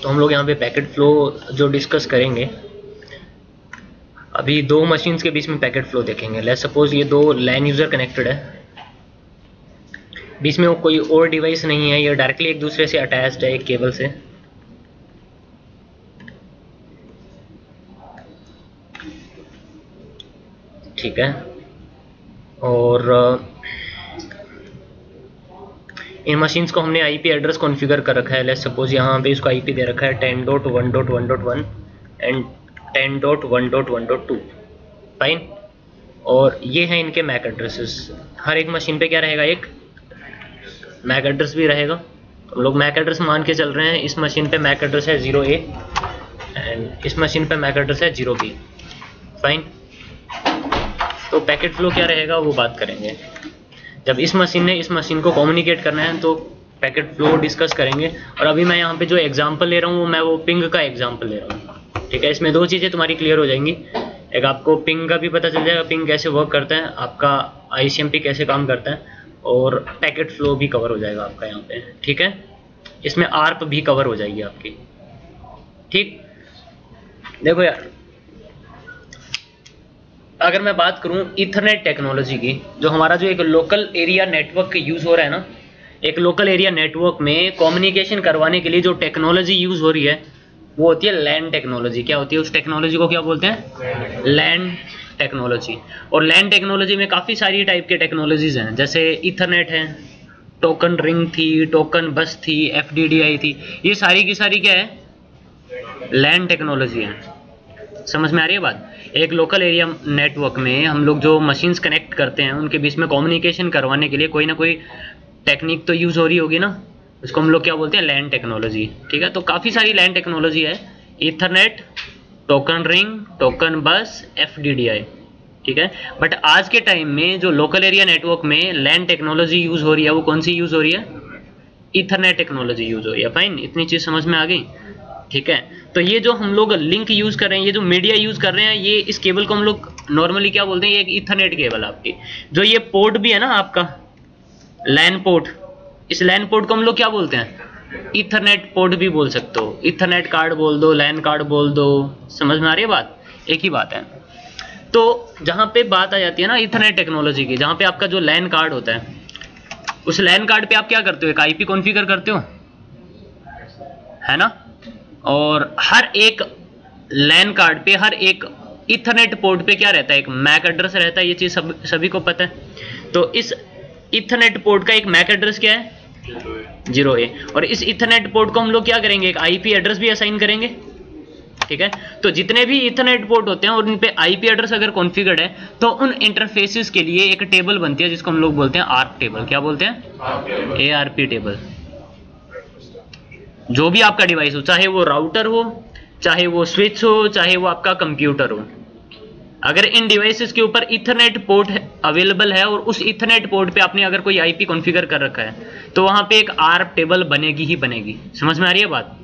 तो हम लोग यहाँ पे पैकेट फ्लो जो डिस्कस करेंगे, अभी दो मशीन्स के बीच में पैकेट फ्लो देखेंगे। लेट्स सपोज ये दो लैन यूज़र कनेक्टेड है, बीच में वो कोई और डिवाइस नहीं है, ये डायरेक्टली एक दूसरे से अटैच्ड है एक केबल से। ठीक है, और इन मशीन्स को हमने आईपी एड्रेस कॉन्फ़िगर कर रखा है। लेट्स सपोज यहाँ पे इसको आईपी दे रखा है 10.1.1.1 एंड 10.1.1.2। फाइन, और ये हैं इनके मैक एड्रेसेस। हर एक मशीन पे क्या रहेगा, एक मैक एड्रेस भी रहेगा। हम लोग मैक एड्रेस मान के चल रहे हैं, इस मशीन पे मैक एड्रेस है 0A एंड इस मशीन पे मैक एड्रेस है 0B। फाइन, तो पैकेट फ्लो क्या रहेगा वो बात करेंगे। जब इस मशीन ने इस मशीन को कम्युनिकेट करना है तो पैकेट फ्लो डिस्कस करेंगे। और अभी मैं यहाँ पे जो एग्जांपल ले रहा हूँ मैं वो पिंग का एग्जांपल ले रहा हूँ। ठीक है, इसमें दो चीज़ें तुम्हारी क्लियर हो जाएंगी, एक आपको पिंग का भी पता चल जाएगा, पिंग कैसे वर्क करता है, आपका ICMP कैसे काम करता है, और पैकेट फ्लो भी कवर हो जाएगा आपका यहाँ पे। ठीक है, इसमें ARP भी कवर हो जाएगी आपकी। ठीक, देखो यार, अगर मैं बात करूं ईथरनेट टेक्नोलॉजी की, जो हमारा जो एक लोकल एरिया नेटवर्क यूज हो रहा है ना, एक लोकल एरिया नेटवर्क में कम्युनिकेशन करवाने के लिए जो टेक्नोलॉजी यूज हो रही है वो होती है लैन टेक्नोलॉजी। क्या होती है, उस टेक्नोलॉजी को क्या बोलते हैं, लैन टेक्नोलॉजी। और लैन टेक्नोलॉजी में काफ़ी सारी टाइप के टेक्नोलॉजीज हैं, जैसे ईथरनेट है, टोकन रिंग थी, टोकन बस थी, FDDI थी, ये सारी की सारी क्या है, लैन टेक्नोलॉजी है। समझ में आ रही है बात। एक लोकल एरिया नेटवर्क में हम लोग जो मशीन्स कनेक्ट करते हैं उनके बीच में कम्युनिकेशन करवाने के लिए कोई ना कोई टेक्निक तो यूज हो रही होगी ना, उसको हम लोग क्या बोलते हैं, लैन टेक्नोलॉजी। ठीक है, तो काफ़ी सारी लैन टेक्नोलॉजी है, ईथरनेट, टोकन रिंग, टोकन बस, FDDI। ठीक है, बट आज के टाइम में जो लोकल एरिया नेटवर्क में लैन टेक्नोलॉजी यूज हो रही है वो कौन सी यूज हो रही है, ईथरनेट टेक्नोलॉजी यूज हो रही है। फाइन, इतनी चीज़ समझ में आ गई। ठीक है, तो ये जो हम लोग लिंक यूज कर रहे हैं, ये जो मीडिया यूज कर रहे हैं, ये इस केबल को हम लोग नॉर्मली क्या बोलते हैं, ये एक ईथरनेट केबल आपकी। जो ये पोर्ट भी है ना आपका लैन पोर्ट, इस लैन पोर्ट को हम लोग क्या बोलते हैं, ईथरनेट पोर्ट भी बोल सकते हो, ईथरनेट कार्ड बोल दो, लैन कार्ड बोल दो। समझ में आ रही है बात, एक ही बात है। तो जहां पे बात आ जाती है ना ईथरनेट टेक्नोलॉजी की, जहां पे आपका जो लैन कार्ड होता है, उस लैन कार्ड पे आप क्या करते हो, एक IP कॉन्फ़िगर करते हो, है ना। और हर एक लैन कार्ड पे, हर एक ईथरनेट पोर्ट पे क्या रहता है, एक मैक एड्रेस रहता है। ये चीज सभी को पता है। तो इस ईथरनेट पोर्ट का एक मैक एड्रेस क्या है, 0A। और इस ईथरनेट पोर्ट को हम लोग क्या करेंगे, एक IP एड्रेस भी असाइन करेंगे। ठीक है, तो जितने भी ईथरनेट पोर्ट होते हैं और उन पे IP एड्रेस अगर कॉन्फ़िगर्ड है तो उन इंटरफेसेस के लिए एक टेबल बनती है जिसको हम लोग बोलते हैं ARP टेबल। क्या बोलते हैं, ARP टेबल। जो भी आपका डिवाइस हो, चाहे वो राउटर हो, चाहे वो स्विच हो, चाहे वो आपका कंप्यूटर हो, अगर इन डिवाइसेस के ऊपर ईथरनेट पोर्ट अवेलेबल है और उस ईथरनेट पोर्ट पे आपने अगर कोई IP कॉन्फ़िगर कर रखा है तो वहां पे एक ARP टेबल बनेगी ही बनेगी। समझ में आ रही है बात।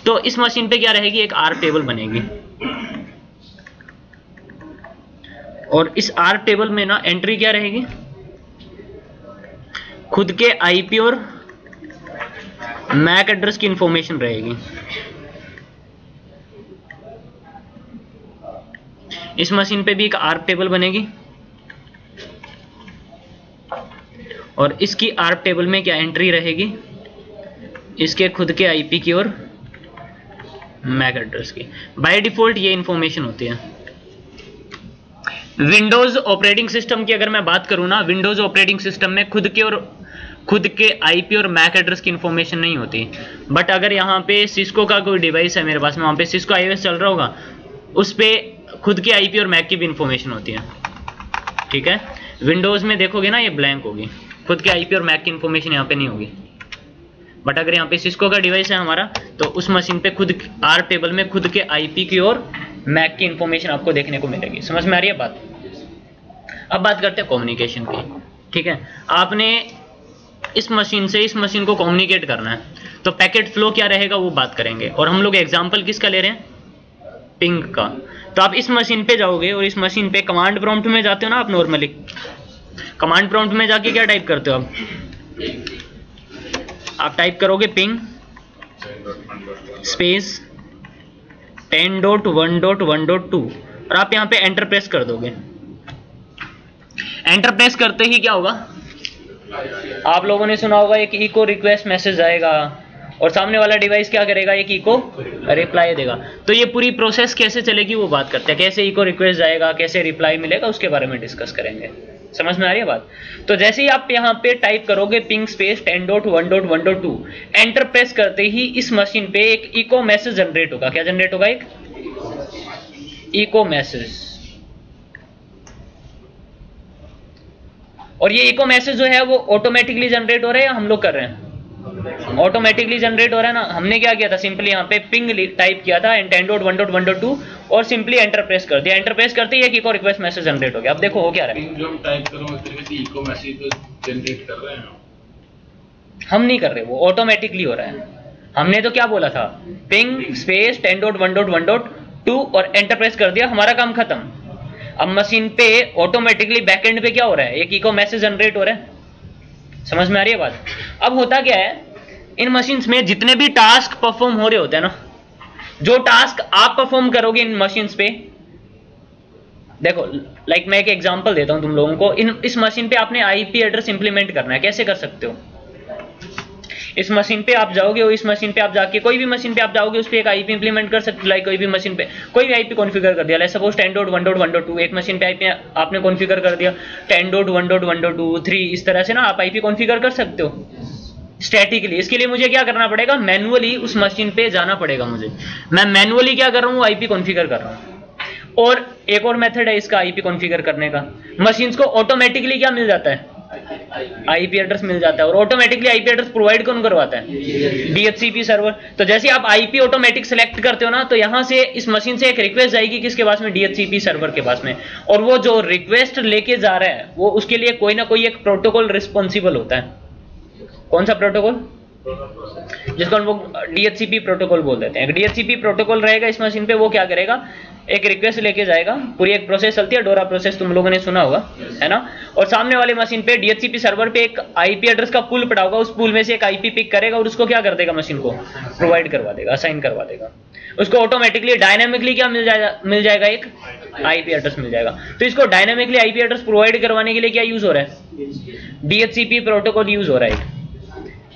तो इस मशीन पे क्या रहेगी, एक ARP टेबल बनेगी। और इस ARP टेबल में ना एंट्री क्या रहेगी, खुद के IP और मैक एड्रेस की इंफॉर्मेशन रहेगी। इस मशीन पे भी एक ARP टेबल बनेगी और इसकी ARP टेबल में क्या एंट्री रहेगी, इसके खुद के IP की और मैक एड्रेस की। बाय डिफॉल्ट ये इंफॉर्मेशन होती है। विंडोज ऑपरेटिंग सिस्टम की अगर मैं बात करूं ना, विंडोज ऑपरेटिंग सिस्टम में खुद के IP और मैक एड्रेस की इंफॉर्मेशन नहीं होती। बट अगर यहाँ पे सिस्को का कोई डिवाइस है मेरे पास में, वहाँ पे सिस्को iOS चल रहा होगा, उस पे खुद के IP और मैक की भी इंफॉर्मेशन होती है। ठीक है, विंडोज में देखोगे ना ये ब्लैंक होगी, खुद के IP और मैक की इंफॉर्मेशन यहाँ पे नहीं होगी। बट अगर यहाँ पे सिस्को का डिवाइस है हमारा तो उस मशीन पे खुद ARP टेबल में खुद के IP की और मैक की इंफॉर्मेशन आपको देखने को मिलेगी। समझ में आ रही है बात। अब बात करते हैं कम्युनिकेशन की। ठीक है, आपने इस मशीन से इस मशीन को कम्युनिकेट करना है तो पैकेट फ्लो क्या रहेगा वो बात करेंगे। और हम लोग एग्जांपल किसका ले रहे हैं, पिंग का। तो आप इस मशीन पे जाओगे और इस मशीन पे कमांड प्रॉम्प्ट में जाते हो ना आप, नॉर्मली कमांड प्रॉम्प्ट में जाके क्या टाइप करते हो आप टाइप करोगे पिंग स्पेस 10.1.1.2 और आप यहाँ पे एंटर प्रेस कर दोगे। एंटर प्रेस करते ही क्या होगा, आप लोगों ने सुना होगा एक इको रिक्वेस्ट मैसेज आएगा और सामने वाला डिवाइस क्या करेगा, एक इको रिप्लाई देगा। तो ये पूरी प्रोसेस कैसे चलेगी वो बात करते हैं, कैसे इको रिक्वेस्ट जाएगा, कैसे रिप्लाई मिलेगा, उसके बारे में डिस्कस करेंगे। समझ में आ रही है बात? तो जैसे ही आप यहाँ पे टाइप करोगे पिंग स्पेस 10.1.1.2, एंटर प्रेस करते ही इस मशीन पे एक इको मैसेज जनरेट होगा। क्या जनरेट होगा? एक इको मैसेज। और ये इको मैसेज जो है वो ऑटोमेटिकली जनरेट हो रहा है या हम लोग कर रहे हैं? ऑटोमेटिकली जनरेट हो रहा है ना। हमने क्या किया था, सिंपली यहाँ पे पिंग टाइप किया था 10.1.1.2 और सिंपली एंटर प्रेस कर दिया। एंटर प्रेस करते ही एक इको रिक्वेस्ट मैसेज जनरेट हो गया। अब देखो हो क्या रहा है, पिंग जो हम टाइप कर रहे हैं उस तरीके से इको मैसेज जनरेट कर रहे हैं हम नहीं कर रहे, वो ऑटोमेटिकली हो रहा है। हमने तो क्या बोला था, पिंग स्पेस 10.1.1.2 और एंटर प्रेस कर दिया, हमारा काम खत्म। अब मशीन पे ऑटोमेटिकली बैकएंड पे क्या हो रहा है, एक इको मैसेज जनरेट हो रहा है। समझ में आ रही है बात? अब होता क्या है, इन मशीन्स में जितने भी टास्क परफॉर्म हो रहे होते हैं ना, जो टास्क आप परफॉर्म करोगे इन मशीन्स पे, देखो लाइक मैं एक एग्जांपल देता हूं तुम लोगों को। इस मशीन पे आपने आईपी एड्रेस इंप्लीमेंट करना है। कैसे कर सकते हो? इस मशीन पे आप जाओगे और इस मशीन पे आप जाके कोई भी मशीन पे आप जाओगे उस पे एक आईपी इंप्लीमेंट कर सकते हो। लाइक कोई भी मशीन पे कोई भी आईपी कॉन्फ़िगर कर दिया, लाइक सपोज 10.1.1.2 एक मशीन पे आईपी आपने कॉन्फ़िगर कर दिया 10.1.1.2 इस तरह से ना आप आईपी कॉन्फ़िगर कर सकते हो स्टैटिकली। इसके लिए मुझे क्या करना पड़ेगा, मैनुअली उस मशीन पे जाना पड़ेगा मुझे। मैं मैनुअली क्या कर रहा हूँ, आईपी कॉन्फ़िगर कर रहा हूँ। और एक और मेथड है इसका आईपी कॉन्फ़िगर करने का, मशीन्स को ऑटोमेटिकली क्या मिल जाता है, आईपी एड्रेस मिल जाता है। और ऑटोमेटिकली आईपी एड्रेस प्रोवाइड कौन करवाता है, डीएचसीपी सर्वर। तो जैसे आप आईपी ऑटोमेटिक सेलेक्ट करते हो ना, तो यहां से इस मशीन से एक रिक्वेस्ट जाएगी किसके पास में, डीएचसीपी सर्वर के पास में। और वो जो रिक्वेस्ट लेके जा रहा है वो उसके लिए कोई ना कोई एक प्रोटोकॉल रिस्पॉन्सिबल होता है। कौन सा प्रोटोकॉल, जिसको हम लोग डीएचसीपी प्रोटोकॉल बोल देते हैं। डीएचसीपी प्रोटोकॉल रहेगा इस मशीन पे, वो क्या करेगा, एक रिक्वेस्ट लेके जाएगा। पूरी एक प्रोसेस चलती है, डोरा प्रोसेस, तुम लोगों ने सुना होगा, है ना। और सामने वाले मशीन पे डीएचसीपी सर्वर पे एक आईपी एड्रेस का पूल पड़ा होगा, उस पूल में से एक आईपी पिक करेगा और उसको क्या कर देगा, मशीन को प्रोवाइड करवा देगा, असाइन करवा देगा। उसको ऑटोमेटिकली डायनामिकली क्या मिल जाएगा, एक आईपी एड्रेस मिल जाएगा। तो इसको डायनामिकली आईपी एड्रेस प्रोवाइड करवाने के लिए क्या यूज हो रहा है, डीएचसीपी प्रोटोकॉल यूज हो रहा है।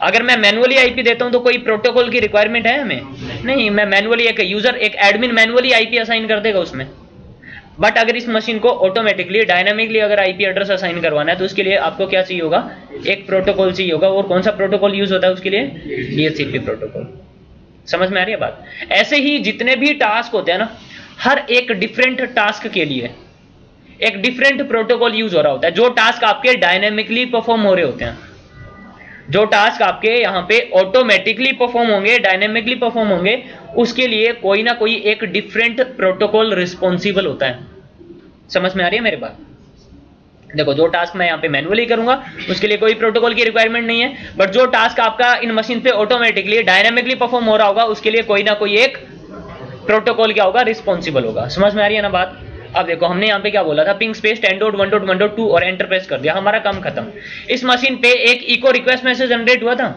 अगर मैं मैनुअली आईपी देता हूं तो कोई प्रोटोकॉल की रिक्वायरमेंट है हमें नहीं, मैं मैनुअली एक यूजर एक एडमिन मैनुअली आईपी असाइन कर देगा उसमें। बट अगर इस मशीन को ऑटोमेटिकली डायनामिकली अगर आईपी एड्रेस असाइन करवाना है तो उसके लिए आपको क्या चाहिए होगा, एक प्रोटोकॉल चाहिए होगा। और कौन सा प्रोटोकॉल यूज होता है उसके लिए, डीएचसीपी प्रोटोकॉल। समझ में आ रही है बात? ऐसे ही जितने भी टास्क होते हैं ना, हर एक डिफरेंट टास्क के लिए एक डिफरेंट प्रोटोकॉल यूज हो रहा होता है। जो टास्क आपके डायनेमिकली परफॉर्म हो रहे होते हैं, जो टास्क आपके यहाँ पे ऑटोमेटिकली परफॉर्म होंगे, डायनेमिकली परफॉर्म होंगे, उसके लिए कोई ना कोई एक डिफरेंट प्रोटोकॉल रिस्पॉन्सिबल होता है। समझ में आ रही है मेरी बात? देखो जो टास्क मैं यहाँ पे मैनुअली करूंगा उसके लिए कोई प्रोटोकॉल की रिक्वायरमेंट नहीं है, बट जो टास्क आपका इन मशीन पे ऑटोमेटिकली डायनेमिकली परफॉर्म हो रहा होगा उसके लिए कोई ना कोई एक प्रोटोकॉल क्या होगा, रिस्पॉन्सिबल होगा। समझ में आ रही है ना बात? अब देखो हमने यहाँ पे क्या बोला था, पिंग स्पेस 10.1.1.2 और एंटर प्रेस कर दिया, हमारा काम खत्म। इस मशीन पे एक इको रिक्वेस्ट मैसेज जनरेट हुआ था,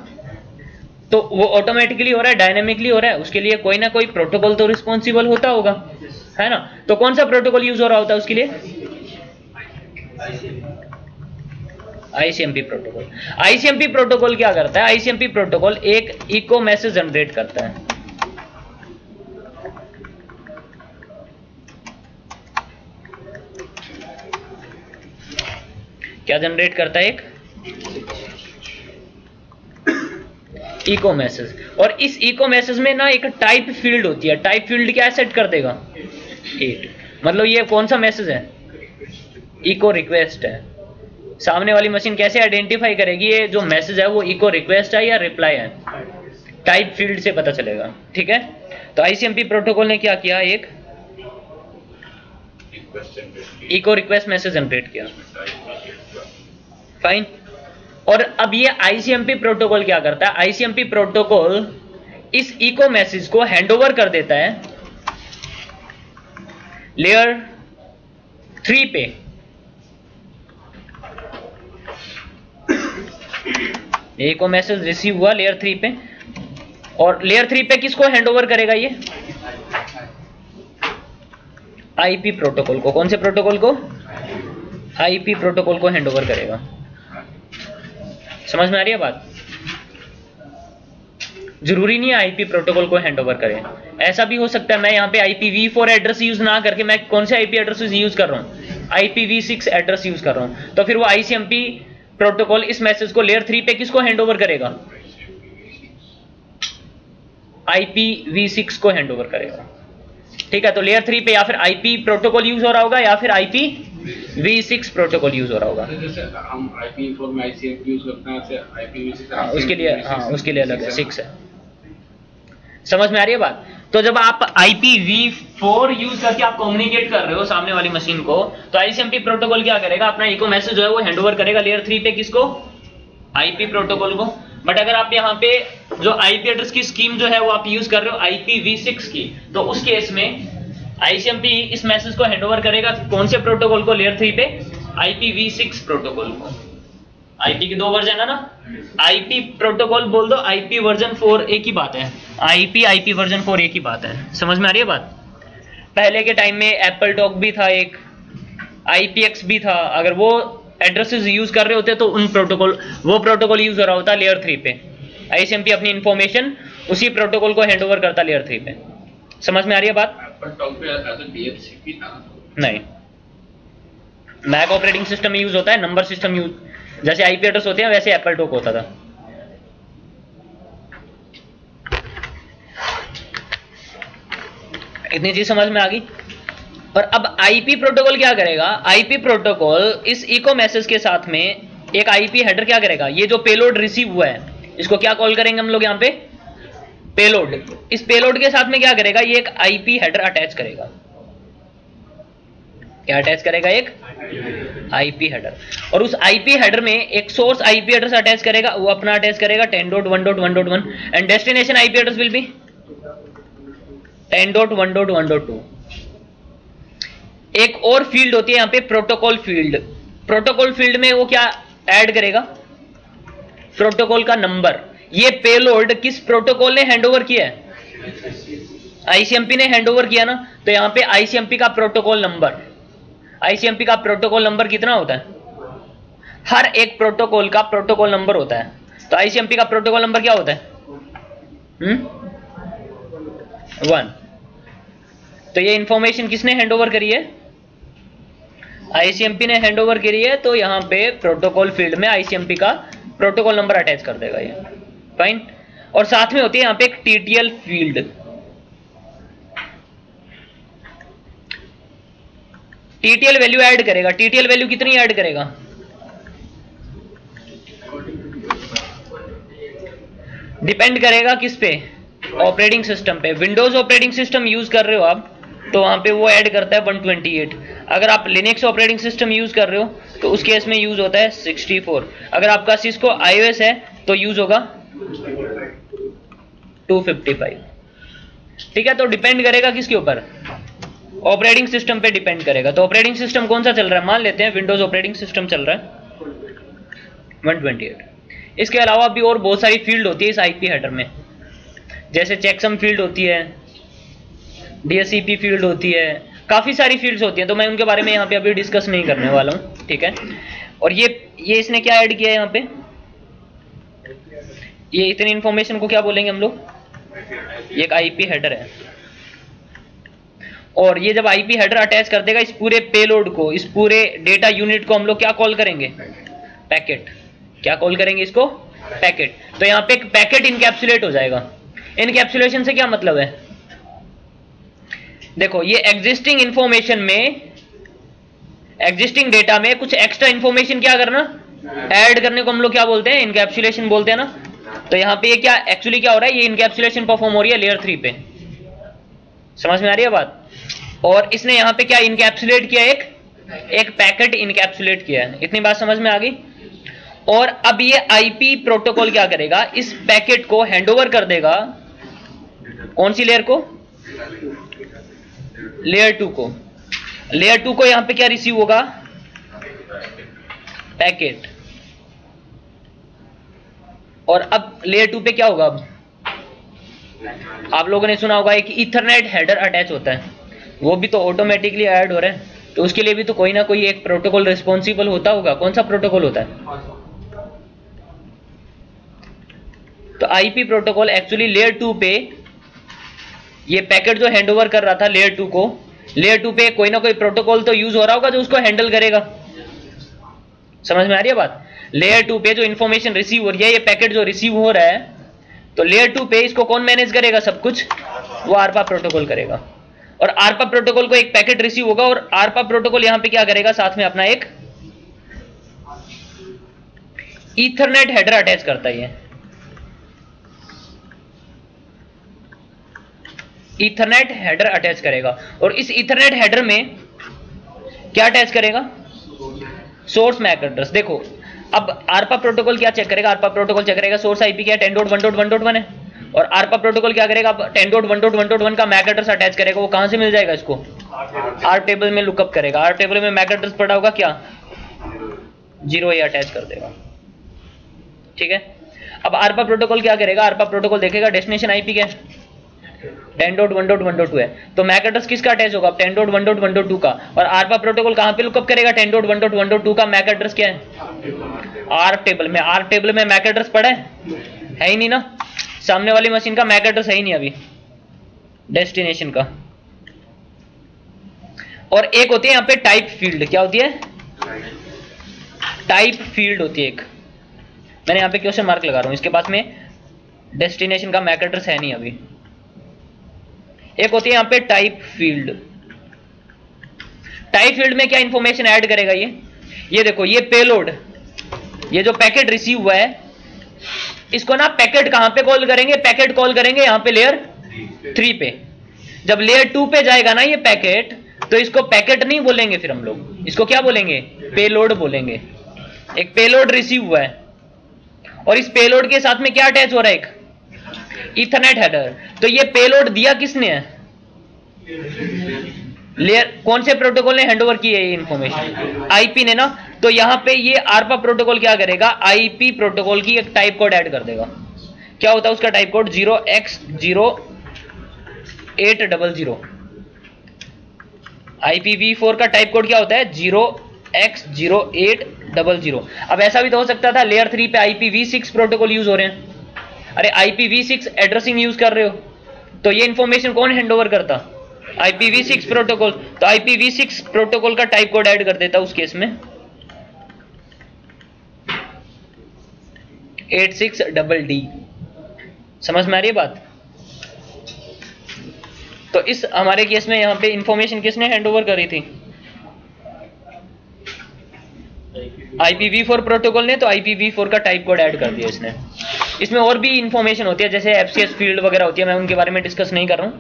तो वो ऑटोमेटिकली हो रहा है, डायनेमिकली हो रहा है, उसके लिए कोई ना कोई प्रोटोकॉल तो रिस्पॉन्सिबल होता होगा, है ना। तो कौन सा प्रोटोकॉल यूज हो रहा होता है उसके लिए, आईसीएमपी प्रोटोकॉल। आईसीएमपी प्रोटोकॉल क्या करता है, आईसीएमपी प्रोटोकॉल एक इको मैसेज जनरेट करता है। क्या जनरेट करता है, एक इको मैसेज। और इस इको मैसेज में ना एक टाइप फील्ड होती है, टाइप फील्ड क्या सेट कर देगा, 8। मतलब ये कौन सा मैसेज है, इको रिक्वेस्ट है। सामने वाली मशीन कैसे आइडेंटिफाई करेगी ये जो मैसेज है वो इको रिक्वेस्ट है या रिप्लाई है, टाइप फील्ड से पता चलेगा, ठीक है। तो आईसीएमपी प्रोटोकॉल ने क्या किया, एक इको रिक्वेस्ट मैसेज जनरेट किया, फाइन। और अब ये आईसीएमपी प्रोटोकॉल क्या करता है, आईसीएमपी प्रोटोकॉल इस इको मैसेज को हैंडओवर कर देता है लेयर 3 पे। इको मैसेज रिसीव हुआ लेयर 3 पे और लेयर 3 पे किसको हैंड ओवर करेगा ये? आईपी प्रोटोकॉल को। कौन से प्रोटोकॉल को? आईपी प्रोटोकॉल को हैंड ओवर करेगा। समझ में आ रही है बात? जरूरी नहीं है आईपी प्रोटोकॉल को हैंड ओवर करें, ऐसा भी हो सकता है मैं यहाँ पे IPv4 एड्रेस यूज ना करके मैं कौन से आईपी एड्रेस यूज कर रहा हूँ? IPv6 एड्रेस यूज कर रहा हूँ। तो फिर वो ICMP प्रोटोकॉल इस मैसेज को लेयर 3 पे किसको हैंड ओवर करेगा? IPv6 को हैंड ओवर करेगा। ठीक है, तो लेयर 3 पे या फिर आईपी प्रोटोकॉल यूज हो रहा होगा या फिर IPv6 प्रोटोकॉल यूज हो रहा होगा। जैसे हम IP4 में ICMP यूज करते हैं, ऐसे IPv6 उसके लिए अलग है, 6 है। समझ में आ रही है बात? तो जब आप IPv4 यूज करके आप कम्युनिकेट कर रहे हो सामने वाली मशीन को, तो ICMP प्रोटोकॉल क्या करेगा? अपना इको मैसेज जो है वो हैंड ओवर करेगा लेयर 3 पे किसको? आईपी प्रोटोकॉल को। बट अगर आप यहाँ पे जो आईपी एड्रेस की स्कीम जो है वो आप यूज कर रहे हो IPv6 की, तो उस केस में ICMP इस मैसेज को हैंड ओवर करेगा कौन से प्रोटोकॉल को? लेयर 3 पे IPv6 प्रोटोकॉल को। आईपी की 2 वर्जन है ना, आईपी प्रोटोकॉल बोल दो, आईपी वर्जन 4 एक ही बात है। आईपी वर्जन 4 एक ही बात है। समझ में आ रही है बात? पहले के टाइम में एप्पल टॉक भी था, एक IPX भी था। अगर वो एड्रेसेस यूज कर रहे होते तो वो प्रोटोकॉल यूज हो रहा होता लेयर 3 पे। ICMP अपनी इंफॉर्मेशन उसी प्रोटोकॉल को हैंड ओवर करता लेयर 3 पे। समझ में आ रही है बात? एप्पल टॉक पे ऐसा DHCP था नहीं, मैक ऑपरेटिंग सिस्टम में यूज होता है, नंबर सिस्टम यूज जैसे आईपी एड्रेस होते हैं वैसे एप्पल टॉक होता था। इतनी चीज समझ में आ गई। और अब आईपी प्रोटोकॉल क्या करेगा? आईपी प्रोटोकॉल इस इको मैसेज के साथ में एक आईपी हेडर क्या करेगा? ये जो पेलोड रिसीव हुआ है इसको क्या कॉल करेंगे हम लोग यहाँ पे? पेलोड। इस पेलोड के साथ में क्या करेगा? ये एक आईपी हेडर अटैच करेगा। क्या अटैच करेगा? एक आईपी हेडर। और उस आईपी हेडर में एक सोर्स आईपी एड्रेस अटैच करेगा, वो अपना अटैच करेगा 10.1.1.1 and destination IP address will B 10.1.1.2। एक और फील्ड होती है यहां पे प्रोटोकॉल फील्ड। प्रोटोकॉल फील्ड में वो क्या ऐड करेगा? प्रोटोकॉल का नंबर। ये पेलोड किस प्रोटोकॉल ने हैंडओवर किया है? ICMP ने हैंडओवर किया ना, तो यहां पे ICMP का प्रोटोकॉल नंबर, ICMP का प्रोटोकॉल नंबर कितना होता है? हर एक प्रोटोकॉल का प्रोटोकॉल नंबर होता है। तो ICMP का प्रोटोकॉल नंबर क्या होता है? 1। तो ये इंफॉर्मेशन किसने हैंडओवर करी है? ICMP ने हैंडओवर करी है। तो यहां पे प्रोटोकॉल फील्ड में ICMP का प्रोटोकॉल नंबर अटैच कर देगा ये। फाइन। और साथ में होती है यहां पे एक TTL field. TTL value add करेगा। TTL वैल्यू कितनी ऐड करेगा? डिपेंड करेगा किस पे? ऑपरेटिंग सिस्टम पे। विंडोज ऑपरेटिंग सिस्टम यूज कर रहे हो आप तो वहां पे वो ऐड करता है 128। अगर आप लिनक्स ऑपरेटिंग सिस्टम यूज कर रहे हो तो उस केस में यूज होता है 64। अगर आपका सिस्को iOS है तो यूज होगा 255। ठीक है, तो डिपेंड करेगा किसके ऊपर? ऑपरेटिंग सिस्टम पे डिपेंड करेगा। तो ऑपरेटिंग सिस्टम कौन सा चल रहा है? मान लेते हैं विंडोज ऑपरेटिंग सिस्टम चल रहा है 128। इसके अलावा भी और बहुत सारी फील्ड होती है इस आईपी हेडर में, जैसे चेकसम फील्ड होती है, DSCP फील्ड होती है, काफी सारी फील्ड्स होती हैं। तो मैं उनके बारे में यहाँ पे अभी डिस्कस नहीं करने वाला हूँ। ठीक है, और ये इसने क्या ऐड किया है यहाँ पे? ये इतनी इंफॉर्मेशन को क्या बोलेंगे हम लोग? ये एक आईपी हेडर है। और ये जब आईपी हेडर अटैच कर देगा इस पूरे पेलोड को, इस पूरे डेटा यूनिट को हम लोग क्या कॉल करेंगे? पैकेट। क्या कॉल करेंगे इसको? पैकेट। तो यहाँ पे एक पैकेट इनकैप्सुलेट हो जाएगा। इनकैप्सुलेशन से क्या मतलब है? देखो, ये एग्जिस्टिंग इंफॉर्मेशन में, एग्जिस्टिंग डेटा में कुछ एक्स्ट्रा इंफॉर्मेशन क्या करना? ऐड करने को हम लोग क्या बोलते हैं? इनकैप्सुलेशन बोलते हैं ना। तो यहाँ पे ये क्या एक्चुअली क्या हो रहा है? ये इनकैप्सुलेशन परफॉर्म हो रही है लेयर 3 पे। समझ में आ रही है बात? और इसने यहाँ पे क्या इनकैप्सुलेट किया? एक पैकेट इनकैप्सुलेट किया है। इतनी बात समझ में आ गई? और अब ये आईपी प्रोटोकॉल क्या करेगा? इस पैकेट को हैंडओवर कर देगा कौन सी लेयर को? लेयर 2 को। लेयर 2 को यहां पे क्या रिसीव होगा? पैकेट। और अब लेयर 2 पे क्या होगा? अब आप लोगों ने सुना होगा कि ईथरनेट हेडर अटैच होता है, वो भी तो ऑटोमेटिकली ऐड हो रहा है, तो उसके लिए भी तो कोई ना कोई एक प्रोटोकॉल रिस्पॉन्सिबल होता होगा। कौन सा प्रोटोकॉल होता है? तो आईपी प्रोटोकॉल एक्चुअली लेयर 2 पे ये पैकेट जो हैंडओवर कर रहा था लेयर 2 को, लेयर 2 पे कोई ना कोई प्रोटोकॉल तो यूज हो रहा होगा जो उसको हैंडल करेगा। समझ में आ रही है बात? लेयर 2 पे जो इंफॉर्मेशन रिसीव हो रही है, ये पैकेट जो रिसीव हो रहा है, तो लेयर 2 पे इसको कौन मैनेज करेगा? सब कुछ वो आरपा प्रोटोकॉल करेगा। और आरपा प्रोटोकॉल को एक पैकेट रिसीव होगा और आरपा प्रोटोकॉल यहां पे क्या करेगा? साथ में अपना एक ईथरनेट हेडर अटैच करता है। ईथरनेट हेडर अटैच करेगा और इस ईथरनेट हेडर में क्या अटैच करेगा? Source MAC address. देखो अब आरपा प्रोटोकॉल क्या चेक करेगा? आरपा प्रोटोकॉल चेक करेगा सोर्स आईपी क्या 10.1.1.1 है, और आरपा प्रोटोकॉल क्या करेगा? 10.1.1.1 का मैक एड्रेस अटैच करेगा। वो कहां से मिल जाएगा इसको? आर टेबल में लुकअप करेगा। आर टेबल में मैक एड्रेस पड़ा होगा क्या? 0 ये अटैच कर देगा। ठीक है। अब आरपा प्रोटोकॉल क्या करेगा? आरपा प्रोटोकॉल देखेगा डेस्टिनेशन आईपी क्या 10.1.1.2 है, तो मैक एड्रेस किसका अटैच होगा? 10.1.1.2 का। और आरपा प्रोटोकॉल कहां पे लुकअप करेगा? 10.1.1.2 का मैक एड्रेस क्या है? आर टेबल में। आर टेबल में मैक एड्रेस पड़ा है ही नहीं ना, सामने वाली मशीन का मैक एड्रेस है ही नहीं अभी डेस्टिनेशन का। और एक होती है यहां पे टाइप फील्ड। क्या होती है? टाइप फील्ड होती है एक। मैंने यहां पे क्वेश्चन मार्क लगा रहा हूं, इसके पास में डेस्टिनेशन का मैक एड्रेस है नहीं अभी। एक होती है यहां पे टाइप फील्ड। टाइप फील्ड में क्या इंफॉर्मेशन ऐड करेगा? ये देखो, ये पेलोड, ये जो पैकेट रिसीव हुआ है, इसको ना पैकेट कहां पे कॉल करेंगे? पैकेट कॉल करेंगे यहां पे लेयर 3 पे। जब लेयर 2 पे जाएगा ना ये पैकेट, तो इसको पैकेट नहीं बोलेंगे, फिर हम लोग इसको क्या बोलेंगे? पेलोड बोलेंगे। एक पेलोड रिसीव हुआ है और इस पेलोड के साथ में क्या अटैच हो रहा है? एक ईथरनेट हेडर। तो ये पेलोड दिया किसने है? लेयर कौन से प्रोटोकॉल ने हैंडओवर की है ये इंफॉर्मेशन? आईपी ने ना। तो यहां पे ये आरपा प्रोटोकॉल क्या करेगा? आईपी प्रोटोकॉल की एक टाइप कोड ऐड कर देगा। क्या होता है उसका टाइप कोड? 0x0800। IPv4 का टाइप कोड क्या होता है? 0x0800। अब ऐसा भी तो हो सकता था लेयर 3 पे IPv6 प्रोटोकॉल यूज हो रहे हैं। अरे IPv6 एड्रेसिंग यूज कर रहे हो, तो ये इंफॉर्मेशन कौन हैंडओवर करता? IPv6 protocol. तो IPv6 प्रोटोकॉल का टाइप कोड ऐड कर देता उस केस में 86DD। समझ में आ रही है बात? तो इस हमारे केस में यहां पे इंफॉर्मेशन किसने हैंडओवर करी थी? IPv4 प्रोटोकॉल ने। तो IPv4 का टाइप कोड ऐड कर दिया इसने। इसमें और भी इंफॉर्मेशन होती है, जैसे FCS फील्ड वगैरह होती है, मैं उनके बारे में डिस्कस नहीं कर रहा हूं।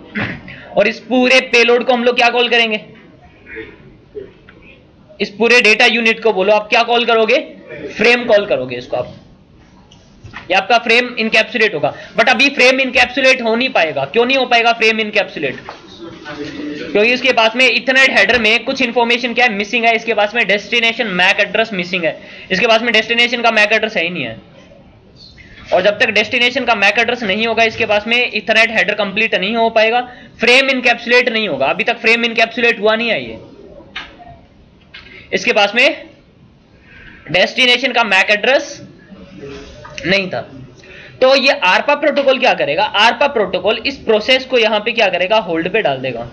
और इस पूरे पेलोड को हम लोग क्या कॉल करेंगे? इस पूरे डेटा यूनिट को बोलो आप क्या कॉल करोगे? फ्रेम कॉल करोगे इसको आप। ये आपका फ्रेम इनकैप्सुलेट होगा। बट अभी फ्रेम इनकैप्सुलेट हो नहीं पाएगा। क्यों नहीं हो पाएगा फ्रेम इनकैप्सुलेट? क्योंकि इसके पास में इथरनेट हेडर में कुछ इंफॉर्मेशन क्या है? मिसिंग है। इसके पास में डेस्टिनेशन मैक एड्रेस मिसिंग है। इसके पास में डेस्टिनेशन का मैक एड्रेस है ही नहीं है। और जब तक डेस्टिनेशन का मैक एड्रेस नहीं होगा इसके पास में इथरनेट हेडर कंप्लीट नहीं हो पाएगा, फ्रेम इनकैप्सुलेट नहीं होगा। अभी तक फ्रेम इनकैप्सुलेट हुआ नहीं है ये। इसके पास में डेस्टिनेशन का मैक एड्रेस नहीं था। तो ये आरपा प्रोटोकॉल क्या करेगा? आरपा प्रोटोकॉल इस प्रोसेस को यहां पे क्या करेगा? होल्ड पे डाल देगा।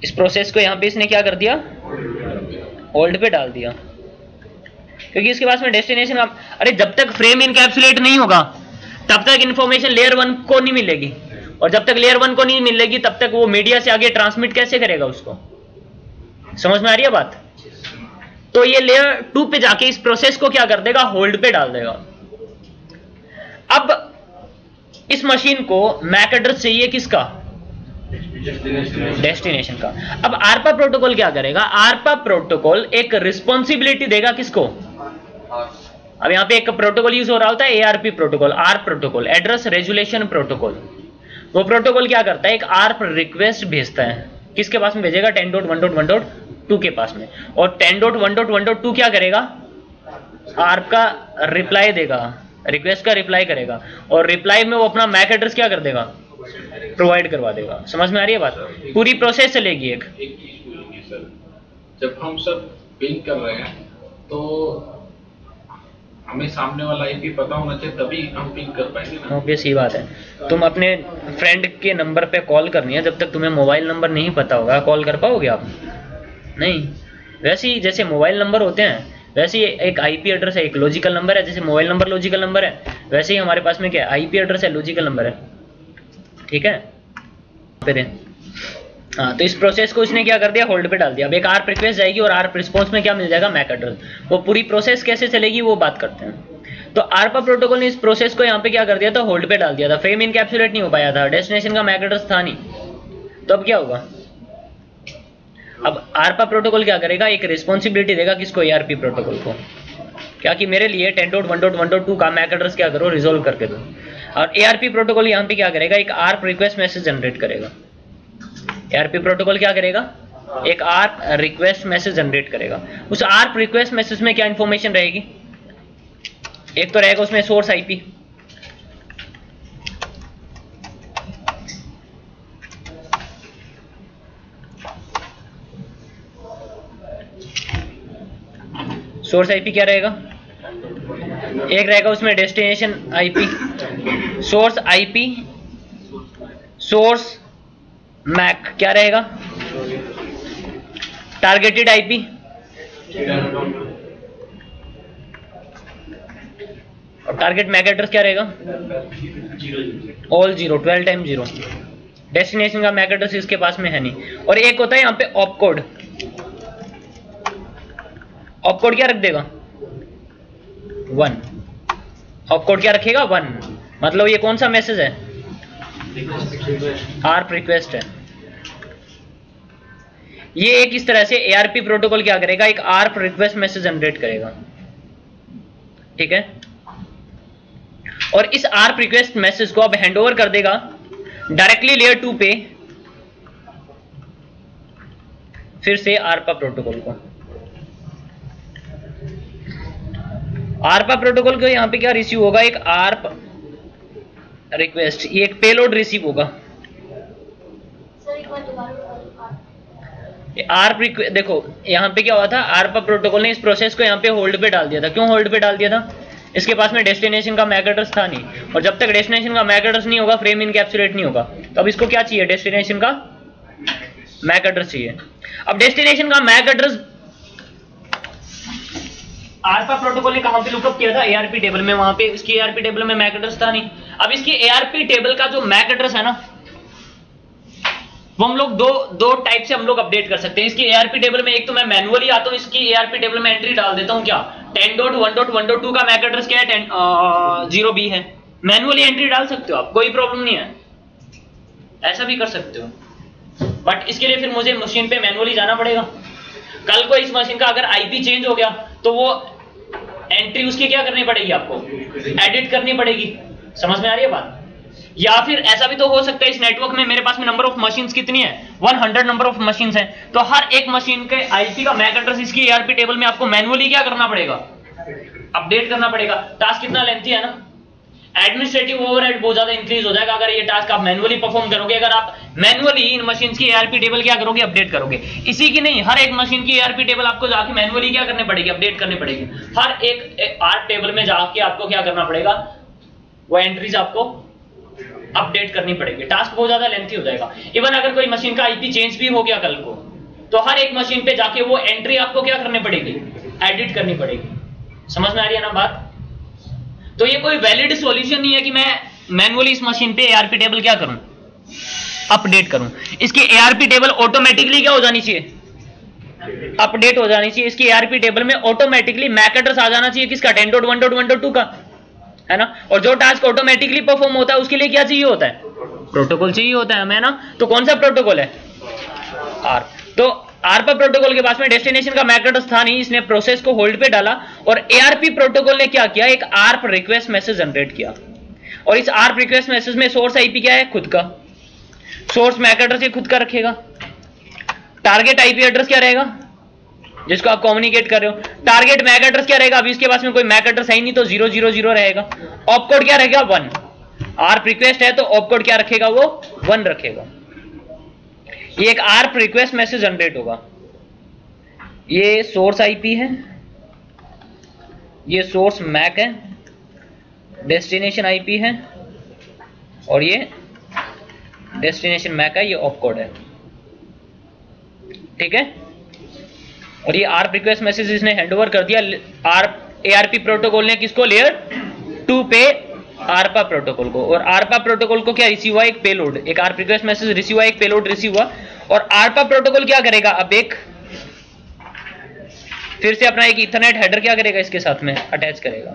इस प्रोसेस को यहां पे इसने क्या कर दिया? होल्ड पे डाल दिया। क्योंकि इसके पास में डेस्टिनेशन का, अरे जब तक फ्रेम इनकैप्सुलेट नहीं होगा तब तक इंफॉर्मेशन लेयर 1 को नहीं मिलेगी, और जब तक लेयर 1 को नहीं मिलेगी तब तक वो मीडिया से आगे ट्रांसमिट कैसे करेगा उसको? समझ में आ रही है बात? तो ये लेयर 2 पे जाके इस प्रोसेस को क्या कर देगा? होल्ड पे डाल देगा। अब इस मशीन को मैक एड्रेस चाहिए किसका? डेस्टिनेशन का। अब आरपा प्रोटोकॉल क्या करेगा? आरपा प्रोटोकॉल एक रिस्पॉन्सिबिलिटी देगा किसको? अब यहां पे एक प्रोटोकॉल यूज हो रहा होता है ARP protocol, R protocol, address resolution protocol. वो प्रोटोकॉल क्या करता है? एक ARP रिक्वेस्ट भेजता है। किसके पास में भेजेगा? 10.1.1.2 के पास में। और 10.1.1.2 क्या करेगा? ARP का रिप्लाई देगा। रिक्वेस्ट का रिप्लाई करेगा और रिप्लाई में वो अपना मैक एड्रेस क्या कर देगा, प्रोवाइड करवा देगा। समझ में आ रही है बात? पूरी प्रोसेस चलेगी। एक चीज बोलेंगे सर, जब हम सब पिंग कर रहे हैं तो हमें सामने वाला आईपी पता होना चाहिए, तभी हम पिंग कर पाएंगे ना। ओके, सही बात है। तुम अपने फ्रेंड के नंबर पे कॉल करनी है, जब तक तुम्हें मोबाइल नंबर नहीं पता होगा कॉल कर पाओगे आप? नहीं। वैसे ही जैसे मोबाइल नंबर होते हैं वैसे ही एक आईपी एड्रेस है, एक लॉजिकल नंबर है। जैसे मोबाइल नंबर लॉजिकल नंबर है, वैसे ही हमारे पास में क्या है, आईपी एड्रेस है, लॉजिकल नंबर है। ठीक है फिर हाँ, तो इस प्रोसेस को उसने क्या कर दिया, होल्ड पे डाल दिया। अब एक आर्प रिक्वेस्ट जाएगी और आर्प रिस्पॉन्स में क्या मिल जाएगा, मैक एड्रेस। वो पूरी प्रोसेस कैसे चलेगी वो बात करते हैं। तो आरपा प्रोटोकॉल ने इस प्रोसेस को यहाँ पे क्या कर दिया था, होल्ड पे डाल दिया था। फ्रेम इनकैप्सुलेट नहीं हो पाया था, डेस्टिनेशन का मैक एड्रेस था नहीं। तो अब क्या होगा, अब आरपा प्रोटोकॉल क्या करेगा, एक रिस्पॉन्सिबिलिटी देगा किसको, एआरपी प्रोटोकॉल को, क्या कि मेरे लिए 10.1.1.2 का मैक एड्रेस क्या करो, रिजोल्व करके दो। और एआरपी प्रोटोकॉल यहाँ पे क्या करेगा, एक आर्प रिक्वेस्ट मैसेज जनरेट करेगा। एआरपी प्रोटोकॉल क्या करेगा, एक आर्प रिक्वेस्ट मैसेज जनरेट करेगा। उस आर्प रिक्वेस्ट मैसेज में क्या इंफॉर्मेशन रहेगी, एक तो रहेगा उसमें सोर्स आईपी, सोर्स आईपी क्या रहेगा, एक रहेगा उसमें destination IP, source IP, source MAC क्या रहेगा, टारगेटेड आईपी, और टारगेट मैक एड्रेस क्या रहेगा, ऑल 0, 12 टाइम 0। डेस्टिनेशन का मैक एड्रेस इसके पास में है नहीं। और एक होता है यहाँ पे ऑप कोड। ऑप कोड क्या रख देगा, 1। ऑप कोड क्या रखेगा, 1। मतलब ये कौन सा मैसेज है, आर्प रिक्वेस्ट है। ये एक इस तरह से एआरपी प्रोटोकॉल क्या करेगा, एक आर्प रिक्वेस्ट मैसेज जनरेट करेगा। ठीक है, और इस आर्प रिक्वेस्ट मैसेज को अब हैंडओवर कर देगा डायरेक्टली लेयर 2 पे, फिर से आरपा प्रोटोकॉल को। आरपा प्रोटोकॉल को यहां पे क्या रिसीव होगा, एक आर्प रिक्वेस्ट, ये एक पेलोड रिसीव होगा। आर्प रिक्वेस्ट देखो यहां पे क्या हुआ था, आरपा प्रोटोकॉल ने इस प्रोसेस को यहां पे होल्ड पे डाल दिया था। क्यों होल्ड पे डाल दिया था, इसके पास में डेस्टिनेशन का मैक एड्रेस था नहीं, और जब तक डेस्टिनेशन का मैक एड्रेस नहीं होगा फ्रेम इनकैप्सुलेट नहीं होगा। तो अब इसको क्या चाहिए, डेस्टिनेशन का मैक एड्रेस चाहिए। अब डेस्टिनेशन का मैक एड्रेस आरपा प्रोटोकॉल ने कहां पे लुकअप किया था, एआरपी टेबल में। वहां पे इसकी एआरपी टेबल में मैक एड्रेस था नहीं। अब इसकी एआरपी टेबल का जो मैक एड्रेस है ना, वो हम लोग दो टाइप से हम लोग अपडेट कर सकते हैं इसकी एआरपी टेबल में। एक तो मैं मैन्युअली आता हूं, इसकी एआरपी टेबल में एंट्री डाल देता हूं क्या, 10.1.1.2 का मैक एड्रेस क्या है, 0B है। मैन्युअली एंट्री डाल सकते हो आप, कोई प्रॉब्लम नहीं है, ऐसा भी कर सकते हो। बट इसके लिए फिर मुझे मशीन पे मैन्युअली जाना पड़ेगा। कल को इस मशीन का अगर आईपी चेंज हो गया तो वो एंट्री उसकी क्या करनी पड़ेगी, आपको एडिट करनी पड़ेगी। समझ में आ रही है बात? या फिर ऐसा भी तो हो सकता है इस नेटवर्क में मेरे पास में नंबर ऑफ मशीन्स कितनी है, 100 नंबर ऑफ मशीन्स हैं, तो हर एक मशीन के आईपी का मैक एड्रेस इसकी एआरपी टेबल में आपको मैन्युअली क्या करना पड़ेगा, अपडेट करना पड़ेगा। टास्क कितना लेंथी है ना, एडमिनिस्ट्रेटिव ओवरहेड बहुत ज्यादा इंक्रीज हो जाएगा अगर ये टास्क आप मैन्युअली परफॉर्म करोगे। अगर आप मैन्युअली इन मशीन्स की एआरपी टेबल क्या करोगे, अपडेट करोगे। इसी की नहीं, हर एक मशीन की एआरपी टेबल आपको जाके मैन्युअली क्या करनी पड़ेगी, अपडेट करनी पड़ेगी। हर एक आर्प टेबल में जाके आपको क्या करना पड़ेगा, वो एंट्रीज आपको अपडेट करनी पड़ेगी। टास्क बहुत ज्यादा लेंथी हो जाएगा। इवन अगर कोई मशीन का आईपी चेंज भी हो गया कल को, तो हर एक मशीन पे जाके वो एंट्री आपको क्या करनी पड़ेगी, एडिट करनी पड़ेगी। समझ में आ रही है ना बात? तो ये कोई वैलिड सॉल्यूशन नहीं है कि मैं मैन्युअली इस मशीन पे एआरपी टेबल क्या करूं, अपडेट करूं। इसकी एआरपी टेबल ऑटोमेटिकली क्या हो जानी चाहिए, अपडेट हो जानी चाहिए। इसकी एआरपी टेबल में ऑटोमेटिकली मैक एड्रेस आ जाना चाहिए, किसका, 10.1.1.2 का, है ना। और जो टास्क ऑटोमेटिकली परफॉर्म होता है उसके लिए क्या चाहिए होता है, प्रोटोकॉल चाहिए होता है हमें, ना। तो कौन सा प्रोटोकॉल है, आर्प। तो आरपा प्रोटोकॉल के पास में डेस्टिनेशन का मैक एड्रेस था नहीं, इसने प्रोसेस को होल्ड पे डाला, और एआरपी प्रोटोकॉल ने क्या किया, एक आर्प रिक्वेस्ट मैसेज जनरेट किया। और इस आर्प रिक्वेस्ट मैसेज में सोर्स आईपी क्या है, खुद का, सोर्स मैक एड्रेस ये खुद का रखेगा। टारगेट आईपी एड्रेस क्या रहेगा, जिसको आप कम्युनिकेट कर रहे हो। टारगेट मैक एड्रेस क्या रहेगा, अभी इसके पास में कोई मैक एड्रेस है ही नहीं, तो 000 रहेगा। ऑप कोड क्या रहेगा 1, आर्प रिक्वेस्ट है तो ऑप कोड क्या रखेगा वो 1 रखेगा। ये एक आर्प रिक्वेस्ट मैसेज जनरेट होगा। ये सोर्स आईपी है, ये सोर्स मैक है, डेस्टिनेशन आईपी है और ये डेस्टिनेशन मैक है, ये ऑप कोड है, ठीक है। और ये आर्प रिक्वेस्ट मैसेज इसने हैंडओवर कर दिया एआरपी प्रोटोकॉल ने किसको, लेयर 2 पे आरपा प्रोटोकॉल को। और आरपा प्रोटोकॉल को क्या रिसीव हुआ, एक पेलोड, एक आर्प रिक्वेस्ट मैसेज रिसीव हुआ, एक पेलोड रिसीव हुआ। और आरपा प्रोटोकॉल क्या करेगा, अब एक फिर से अपना एक इथरनेट हेडर क्या करेगा, इसके साथ में अटैच करेगा।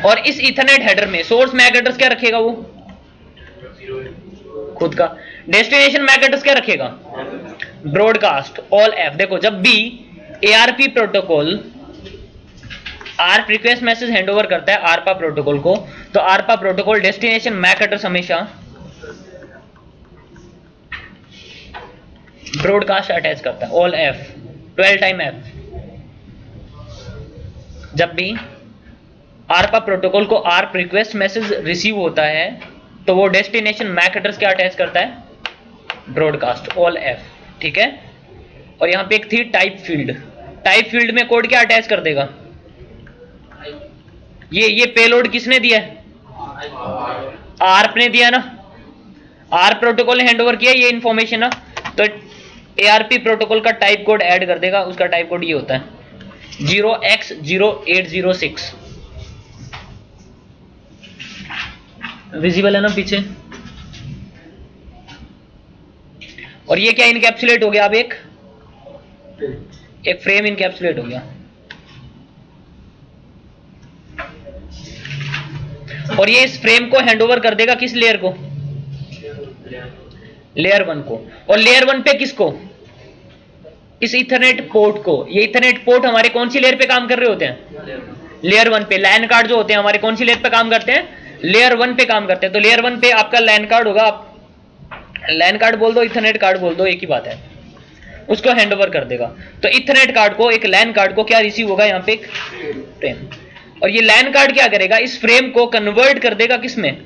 और इस इथरनेट हेडर में सोर्स मैक एड्रेस क्या रखेगा, वो खुद का। डेस्टिनेशन मैक एड्रेस क्या रखेगा, ब्रॉडकास्ट ऑल एफ। देखो जब भी ARP protocol ARP request message handover करता है आरपा प्रोटोकॉल को, तो ARP protocol destination MAC address हमेशा ब्रॉडकास्ट अटैच करता है, ऑल एफ 12 टाइम एफ। जब भी आरपा प्रोटोकॉल को आर्प रिक्वेस्ट मैसेज रिसीव होता है तो वो डेस्टिनेशन मैक एड्रेस क्या अटैच करता है, ब्रॉडकास्ट ऑल एफ, ठीक है। और यहां पे एक थी टाइप फील्ड, टाइप फील्ड में कोड क्या अटैच कर देगा, ये पेलोड किसने दिया है, आर्प ने दिया ना, आर्प प्रोटोकॉल ने हैंडओवर किया ये इंफॉर्मेशन ना, तो एआरपी प्रोटोकॉल का टाइप कोड ऐड कर देगा। उसका टाइप कोड ये होता है 0x0806। विजिबल है ना पीछे। और ये क्या इनकैप्सुलेट हो गया, अब एक फ्रेम इनकैप्सुलेट हो गया। और ये इस फ्रेम को हैंडओवर कर देगा किस लेयर को, लेयर 1 को। और लेयर 1 पे किसको, इस इथरनेट पोर्ट को। ये इथरनेट पोर्ट हमारे कौन सी लेयर पे काम कर रहे होते हैं, लेयर 1 पे। लैन कार्ड जो होते हैं हमारे कौन सी लेयर पे काम करते हैं, लेयर 1 पे काम करते हैं। तो लेयर 1 पे आपका लैन कार्ड होगा, आप लैन कार्ड बोल दो, इथरनेट कार्ड बोल दो, एक ही बात है, उसको हैंडओवर कर देगा। तो इथरनेट कार्ड को, एक लैन कार्ड को क्या रिसीव होगा, यहाँ पे एक फ्रेम। और ये लैन कार्ड क्या करेगा, इस फ्रेम को कन्वर्ट कर देगा किसमें,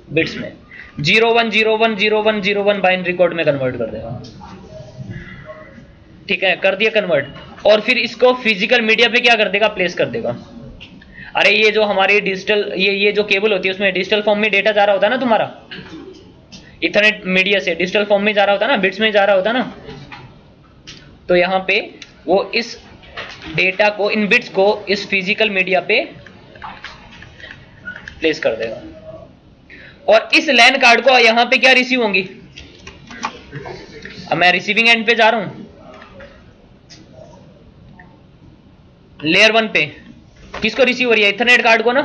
बिट्स में। 01010101 बाइनरी कोड में कन्वर्ट कर देगा, ठीक है, कर दिया कन्वर्ट। और फिर इसको फिजिकल मीडिया पे क्या कर देगा, प्लेस कर देगा। अरे ये जो हमारी डिजिटल ये जो केबल होती है उसमें डिजिटल फॉर्म में डेटा जा रहा होता है ना, तुम्हारा इथरनेट मीडिया से डिजिटल फॉर्म में जा रहा होता है ना, बिट्स में जा रहा होता है ना। तो यहां पे वो इस डेटा को, इन बिट्स को इस फिजिकल मीडिया पे प्लेस कर देगा। और इस लैन कार्ड को यहां पे क्या रिसीव होंगी, अब मैं रिसीविंग एंड पे जा रहा हूं, लेयर 1 पे किसको रिसीव हो रही है, इथरनेट कार्ड को ना।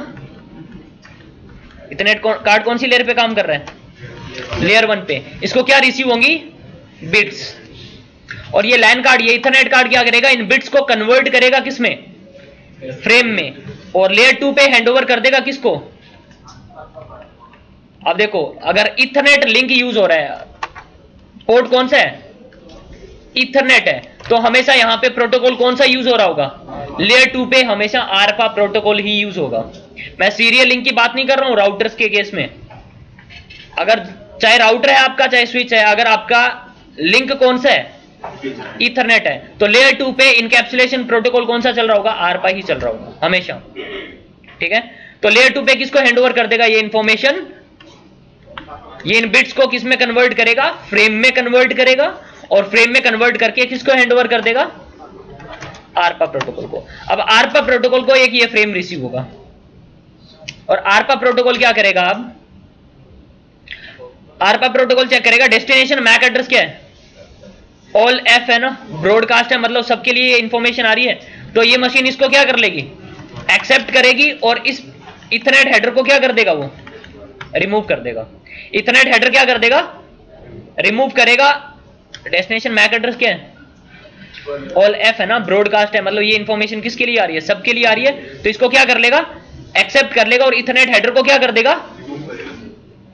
इथरनेट कार्ड कौन सी लेयर पे काम कर रहा है, लेयर 1 पे। इसको क्या रिसीव होंगी, बिट्स। और ये लैन कार्ड, ये इथरनेट कार्ड क्या करेगा, इन बिट्स को कन्वर्ट करेगा किसमें, फ्रेम में। और लेयर 2 पे हैंडओवर कर देगा किसको। अब देखो अगर इथरनेट लिंक यूज हो रहा है, पोर्ट कौन सा है, इथरनेट है, तो हमेशा यहां पे प्रोटोकॉल कौन सा यूज हो रहा होगा, लेयर 2 पे हमेशा आरपा प्रोटोकॉल ही यूज होगा। मैं सीरियल लिंक की बात नहीं कर रहा हूं राउटर्स के केस में। अगर चाहे राउटर है आपका, चाहे स्विच है, अगर आपका लिंक कौन सा है, इथरनेट है, तो लेयर 2 पे इनकैप्सुलेशन प्रोटोकॉल कौन सा चल रहा होगा, आरपा ही चल रहा होगा हमेशा, ठीक है। तो लेयर 2 पे किसको हैंडओवर कर देगा, ये इंफॉर्मेशन, ये इन बिट्स को किस में कन्वर्ट करेगा, फ्रेम में कन्वर्ट करेगा। और फ्रेम में कन्वर्ट करके किसको हैंडओवर कर देगा, आरपा प्रोटोकॉल को। अब आरपा प्रोटोकॉल को एक ये फ्रेम रिसीव होगा। और आरपा प्रोटोकॉल क्या करेगा, अब आरपा प्रोटोकॉल चेक करेगा डेस्टिनेशन मैक एड्रेस क्या है, ऑल एफ है ना, ब्रॉडकास्ट है, मतलब सबके लिए इंफॉर्मेशन आ रही है। तो ये मशीन इसको क्या कर लेगी, एक्सेप्ट करेगी और इस इथरनेट हेडर को क्या कर देगा, वो रिमूव कर देगा। इथरनेट हेडर क्या कर देगा, रिमूव करेगा। डेस्टिनेशन मैक एड्रेस क्या है, ऑल एफ है ना, ब्रॉडकास्ट है, मतलब ये इंफॉर्मेशन किसके लिए आ रही है, सबके लिए आ रही है। तो इसको क्या कर लेगा, एक्सेप्ट कर लेगा। और इथरनेट हेडर को क्या कर देगा,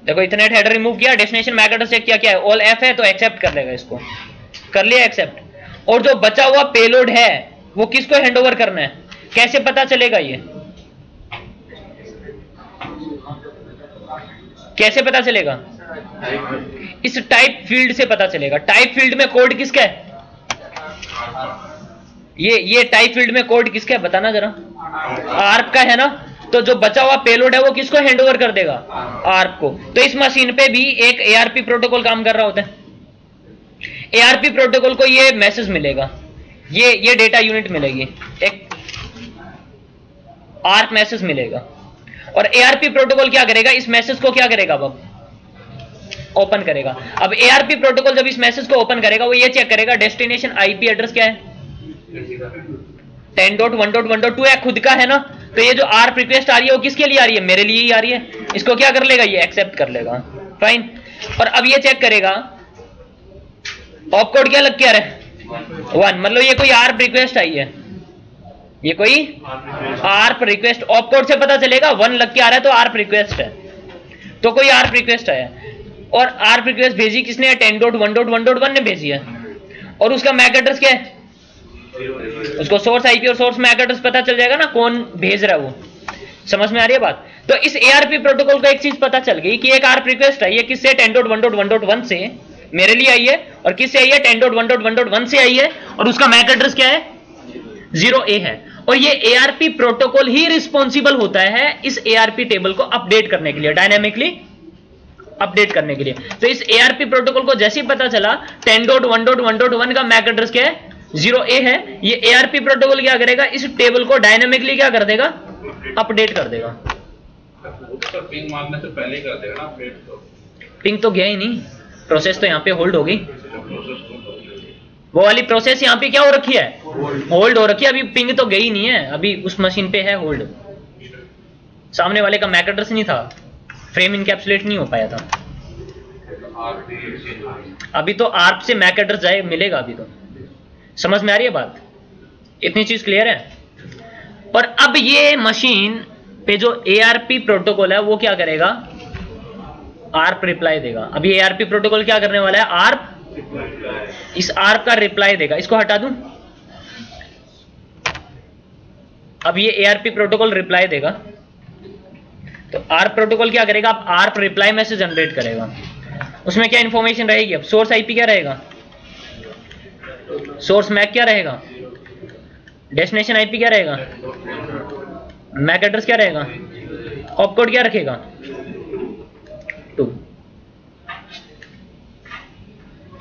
देखो इथरनेट हेडर रिमूव किया, डेस्टिनेशन मैक एड्रेस चेक किया, क्या है, ऑल एफ है, तो एक्सेप्ट कर लेगा, इसको कर लिया एक्सेप्ट। और जो बचा हुआ पेलोड है वो किसको हैंड ओवर करना है? कैसे पता चलेगा ये? कैसे पता चलेगा? इस टाइप फील्ड से पता चलेगा। टाइप फील्ड में कोड किसका है? ये टाइप फील्ड में कोड किसका है बताना जरा। आर्प का है ना। तो जो बचा हुआ पेलोड है वो किसको हैंड ओवर कर देगा? आर्प को। तो इस मशीन पे भी एक एआरपी प्रोटोकॉल काम कर रहा होता है। एआरपी प्रोटोकॉल को ये मैसेज मिलेगा, ये डेटा यूनिट मिलेगी, एक आर्प मैसेज मिलेगा। और एआरपी प्रोटोकॉल क्या करेगा? इस मैसेज को क्या करेगा? अब ओपन करेगा। अब एआरपी प्रोटोकॉल जब इस मैसेज को ओपन करेगा वो ये चेक करेगा डेस्टिनेशन आईपी एड्रेस क्या है, 10.1.1.2 है, खुद का है ना। तो ये जो आर्प रिक्वेस्ट आ रही है वो किसके लिए आ रही है? मेरे लिए ही आ रही है। इसको क्या कर लेगा? ये एक्सेप्ट कर लेगा। फाइन। और अब ये चेक करेगा ऑप कोड क्या लग के आ रहा है? 1। मतलब ये कोई आर्प रिक्वेस्ट आई है, ये कोई आर्प रिक्वेस्ट। ऑप कोड से पता चलेगा 1 लग के आ रहा है तो आर्प रिक्वेस्ट है। तो कोई आर्प रिक्वेस्ट आया और आर्प रिक्वेस्ट भेजी किसने? 10.1.1.1 ने भेजी है। और उसका मैक एड्रेस क्या है? उसको सोर्स आईपी और सोर्स मैक एड्रेस पता चल जाएगा ना, कौन भेज रहा है वो। समझ में आ रही है बात? तो इस एआरपी प्रोटोकॉल को एक चीज पता चल गई कि एक आर्प रिक्वेस्ट आई है किससे? 10.1.1.1 से मेरे लिए आई है। और किससे आई है? 10.1.1.1 से आई है। और उसका मैक एड्रेस क्या है? 0A है। और ये एआरपी प्रोटोकॉल ही रिस्पॉन्सिबल होता है इस एआरपी टेबल को अपडेट करने के लिए, डायनामिकली अपडेट करने के लिए। तो इस एआरपी प्रोटोकॉल को जैसे ही पता चला 10.1.1.1 का मैक एड्रेस क्या है? 0A है। ये एआरपी प्रोटोकॉल क्या करेगा? इस टेबल को डायनामिकली क्या कर देगा? अपडेट कर देगा। तो पिंग मारने से पहले ही कर देगा ना अपडेट। तो पिंग तो गया ही नहीं, प्रोसेस तो यहाँ पे होल्ड हो गई। प्रोसेस वो वाली प्रोसेस यहाँ पे क्या हो रखी है? होल्ड हो रखी है। अभी पिंग तो गई नहीं है, अभी उस मशीन पे है होल्ड। सामने वाले का मैक एड्रेस नहीं था, फ्रेम इनकैप्सुलेट नहीं हो पाया था। अभी तो आर्प से मैक एड्रेस जाए मिलेगा अभी तो। समझ में आ रही है बात? इतनी चीज क्लियर है? और अब ये मशीन पे जो एआरपी प्रोटोकॉल है वो क्या करेगा? आर्प रिप्लाई देगा। अब ये एआरपी प्रोटोकॉल क्या करने वाला है? आर्प, इस आर्प का रिप्लाई देगा। इसको हटा दूं। अब ये एआरपी प्रोटोकॉल रिप्लाई देगा। तो आर्प प्रोटोकॉल क्या करेगा? अब आर्प रिप्लाई मैसेज जनरेट करेगा। उसमें क्या इंफॉर्मेशन रहेगी? अब सोर्स आईपी क्या रहेगा? सोर्स मैक क्या रहेगा? डेस्टिनेशन आईपी क्या रहेगा? मैक एड्रेस क्या रहेगा? ऑप कोड क्या रखेगा? 2।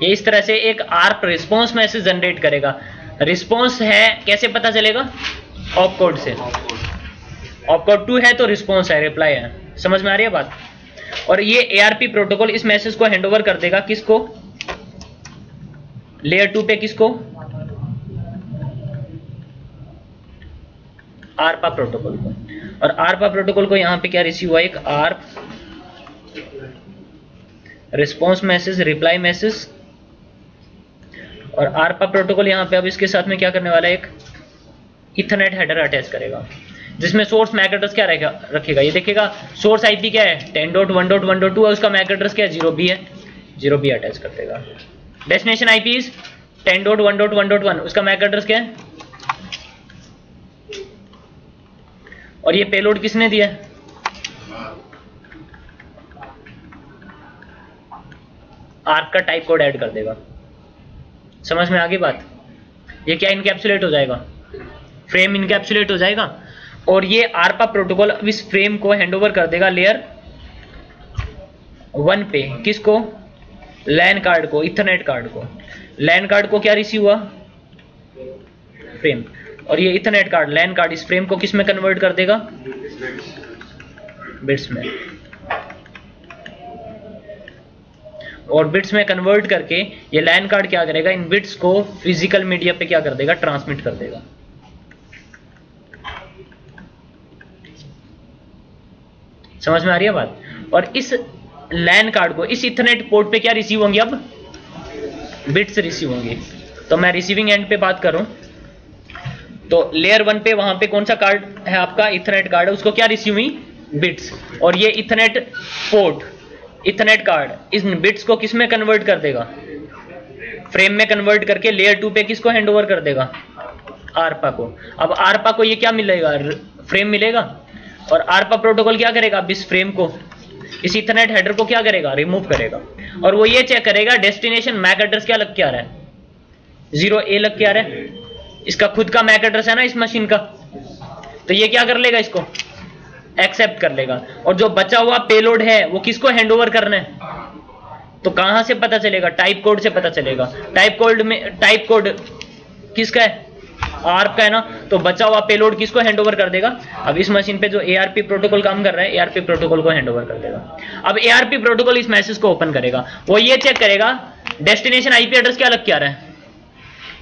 ये इस तरह से एक आर्प रिस्पॉन्स मैसेज जनरेट करेगा। रिस्पॉन्स है कैसे पता चलेगा? ऑप कोड से। ऑप कोड 2 है तो रिस्पॉन्स है, रिप्लाई है। समझ में आ रही है बात? और ये एआरपी प्रोटोकॉल इस मैसेज को हैंड ओवर कर देगा किसको? लेयर 2 पे। किसको? आरपा प्रोटोकॉल को। और आरपा प्रोटोकॉल को यहां पे क्या रिसीव हुआ? एक ARP response message, reply message. और आरपा प्रोटोकॉल यहां पे अब इसके साथ में क्या करने वाला है? एक इथरनेट हेडर अटैच करेगा जिसमें सोर्स मैक एड्रेस क्या रखेगा? ये देखेगा सोर्स आईपी क्या है? 10.1.1.2 है, उसका मैक एड्रेस क्या है? 0B है। 0B अटैच कर देगा। डेस्टिनेशन आईपी इज 10.1.1.1, उसका मैक एड्रेस क्या है? और ये पेलोड किसने दिया? आर्प का टाइप कोड ऐड कर देगा। समझ में आ गई बात? ये क्या इनकैप्सुलेट हो जाएगा? फ्रेम इनकैप्सुलेट हो जाएगा। और ये आरपा प्रोटोकॉल इस फ्रेम को हैंडओवर कर देगा लेयर 1 पे। किसको? लैन कार्ड को, इथरनेट कार्ड को। लैन कार्ड को क्या रिसीव हुआ? फ्रेम। और ये इथरनेट कार्ड, लैन कार्ड, इस फ्रेम को किस में कन्वर्ट कर देगा? बिट्स में। और बिट्स में कन्वर्ट करके ये लैन कार्ड क्या करेगा? इन बिट्स को फिजिकल मीडिया पे क्या कर देगा? ट्रांसमिट कर देगा। समझ में आ रही है बात? और इस लैन कार्ड को इस इथरनेट पोर्ट पे क्या रिसीव होंगे? अब बिट्स रिसीव होंगे। तो मैं रिसीविंग एंड पे बात कर रहा हूं। तो लेयर 1 पे वहां पे कौन सा कार्ड है आपका? इथरनेट कार्ड है। उसको क्या रिसीव हुई? बिट्स। और ये इथरनेट पोर्ट, इथरनेट कार्ड इन बिट्स को किस में कन्वर्ट कर देगा? फ्रेम में कन्वर्ट करके लेयर 2 पे किसको हैंड ओवर कर देगा? आरपा को। अब आरपा को ये क्या मिलेगा, फ्रेम मिलेगा, और आरपा प्रोटोकॉल क्या करेगा, अब इस फ्रेम को, इस इथरनेट हेडर को क्या करेगा, रिमूव करेगा, और वो ये चेक करेगा डेस्टिनेशन मैक एड्रेस क्या लग के आ रहा है, 0A लग के आ रहा है, इसका खुद का मैक एड्रेस है ना इस मशीन का, तो ये क्या कर लेगा, इसको एक्सेप्ट कर लेगा। और जो बचा हुआ पेलोड है वो किसको हैंड ओवर करना है, तो कहां से पता चलेगा, टाइप कोड से पता चलेगा। टाइप कोड किसका है, आर्प का है ना, तो बचा हुआ पेलोड किसको हैंड ओवर कर देगा, अब इस मशीन पे जो ARP प्रोटोकॉल काम कर रहा है, ARP प्रोटोकॉल को हैंड ओवर कर देगा। अब ARP प्रोटोकॉल इस मैसेज को ओपन करेगा, वो ये चेक करेगा डेस्टिनेशन IP एड्रेस क्या लग के आ रहा है,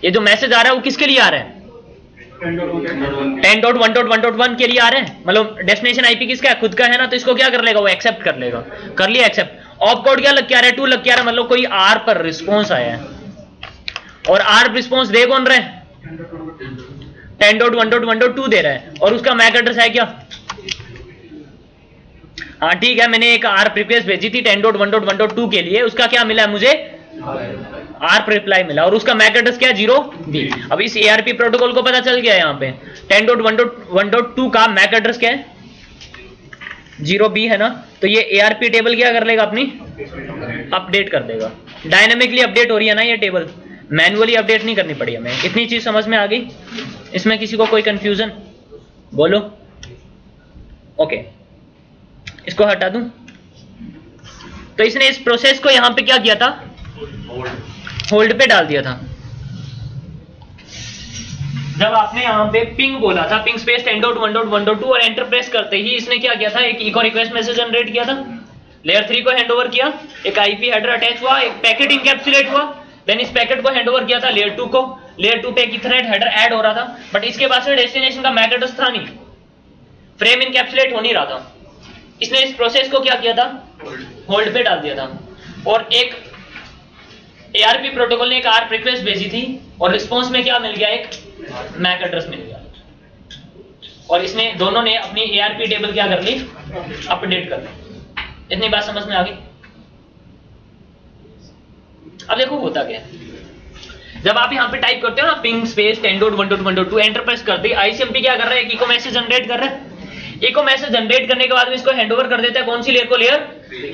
ये जो मैसेज आ रहा है वो किसके लिए आ रहा है, 10.1.1.1 के लिए आ रहे हैं, मतलब डेस्टिनेशन IP किसका है, खुद का है ना, तो इसको क्या कर लेगा, वो एक्सेप्ट कर लेगा, कर लिया एक्सेप्ट। ऑप कोड क्या लग के आ रहा है, 2 लग के आ रहा है, मतलब कोई R पर रिस्पॉन्स आया है, और R रिस्पॉन्स दे कौन रहा है, 10.1.1.2 दे रहा है, और उसका मैक एड्रेस है क्या, हाँ ठीक है, मैंने एक R रिक्वेस्ट भेजी थी 10.1.1.2 के लिए, उसका क्या मिला है मुझे, आर्प रिप्लाई मिला, और उसका मैक एड्रेस क्या है, 0B। अब इस ARP प्रोटोकॉल को पता चल गया यहाँ पे 10.1.1.2 का मैक एड्रेस क्या है, 0B है ना, तो ये ARP टेबल क्या कर लेगा, अपनी अपडेट कर देगा। डायनेमिकली अपडेट हो रही है ना ये टेबल, मैनुअली अपडेट नहीं करनी पड़ी हमें। इतनी चीज समझ में आ गई, इसमें किसी को कोई कंफ्यूजन बोलो, ओके इसको हटा दूं। तो इसने इस प्रोसेस को यहां पे क्या किया था, होल्ड पे डाल दिया था। जब आपने यहां पे पिंग बोला था, पिंग स्पेस 10.1.1.2 और एंटर प्रेस करते ही इसने क्या किया था, एक इको रिक्वेस्ट मैसेज जनरेट किया था, लेयर 3 को हैंडओवर किया, एक IP हेडर अटैच हुआ, एक पैकेट इंकैप्सुलेट हुआ, देन इस पैकेट को हैंडओवर किया था लेयर 2 को, लेयर 2 पे एक इथरनेट हेडर ऐड हो रहा था, बट इसके पास में डेस्टिनेशन का मैक एड्रेस था नहीं, फ्रेम इंकैप्सुलेट हो नहीं रहा था। इसने इस प्रोसेस को क्या किया था, होल्ड पे डाल दिया था, और एक ARP प्रोटोकॉल ने एक ARP रिक्वेस्ट भेजी थी, और रिस्पॉन्स में क्या मिल गया, एक मैक एड्रेस मिल गया, और इसने दोनों ने अपनी ARP टेबल क्या कर ली, अपडेट कर ली। इतनी बात समझ में आ गई। अब देखो होता क्या है, जब आप यहाँ पे टाइप करते हो ना पिंग स्पेस 10.1.1.2 एंटर प्रेस कर दी, ICMP क्या कर रहा है, एक इको मैसेज जनरेट कर रहा है। इको मैसेज जनरेट करने के बाद में इसको हैंडओवर कर देता है, कौन सी लेयर को, लेयर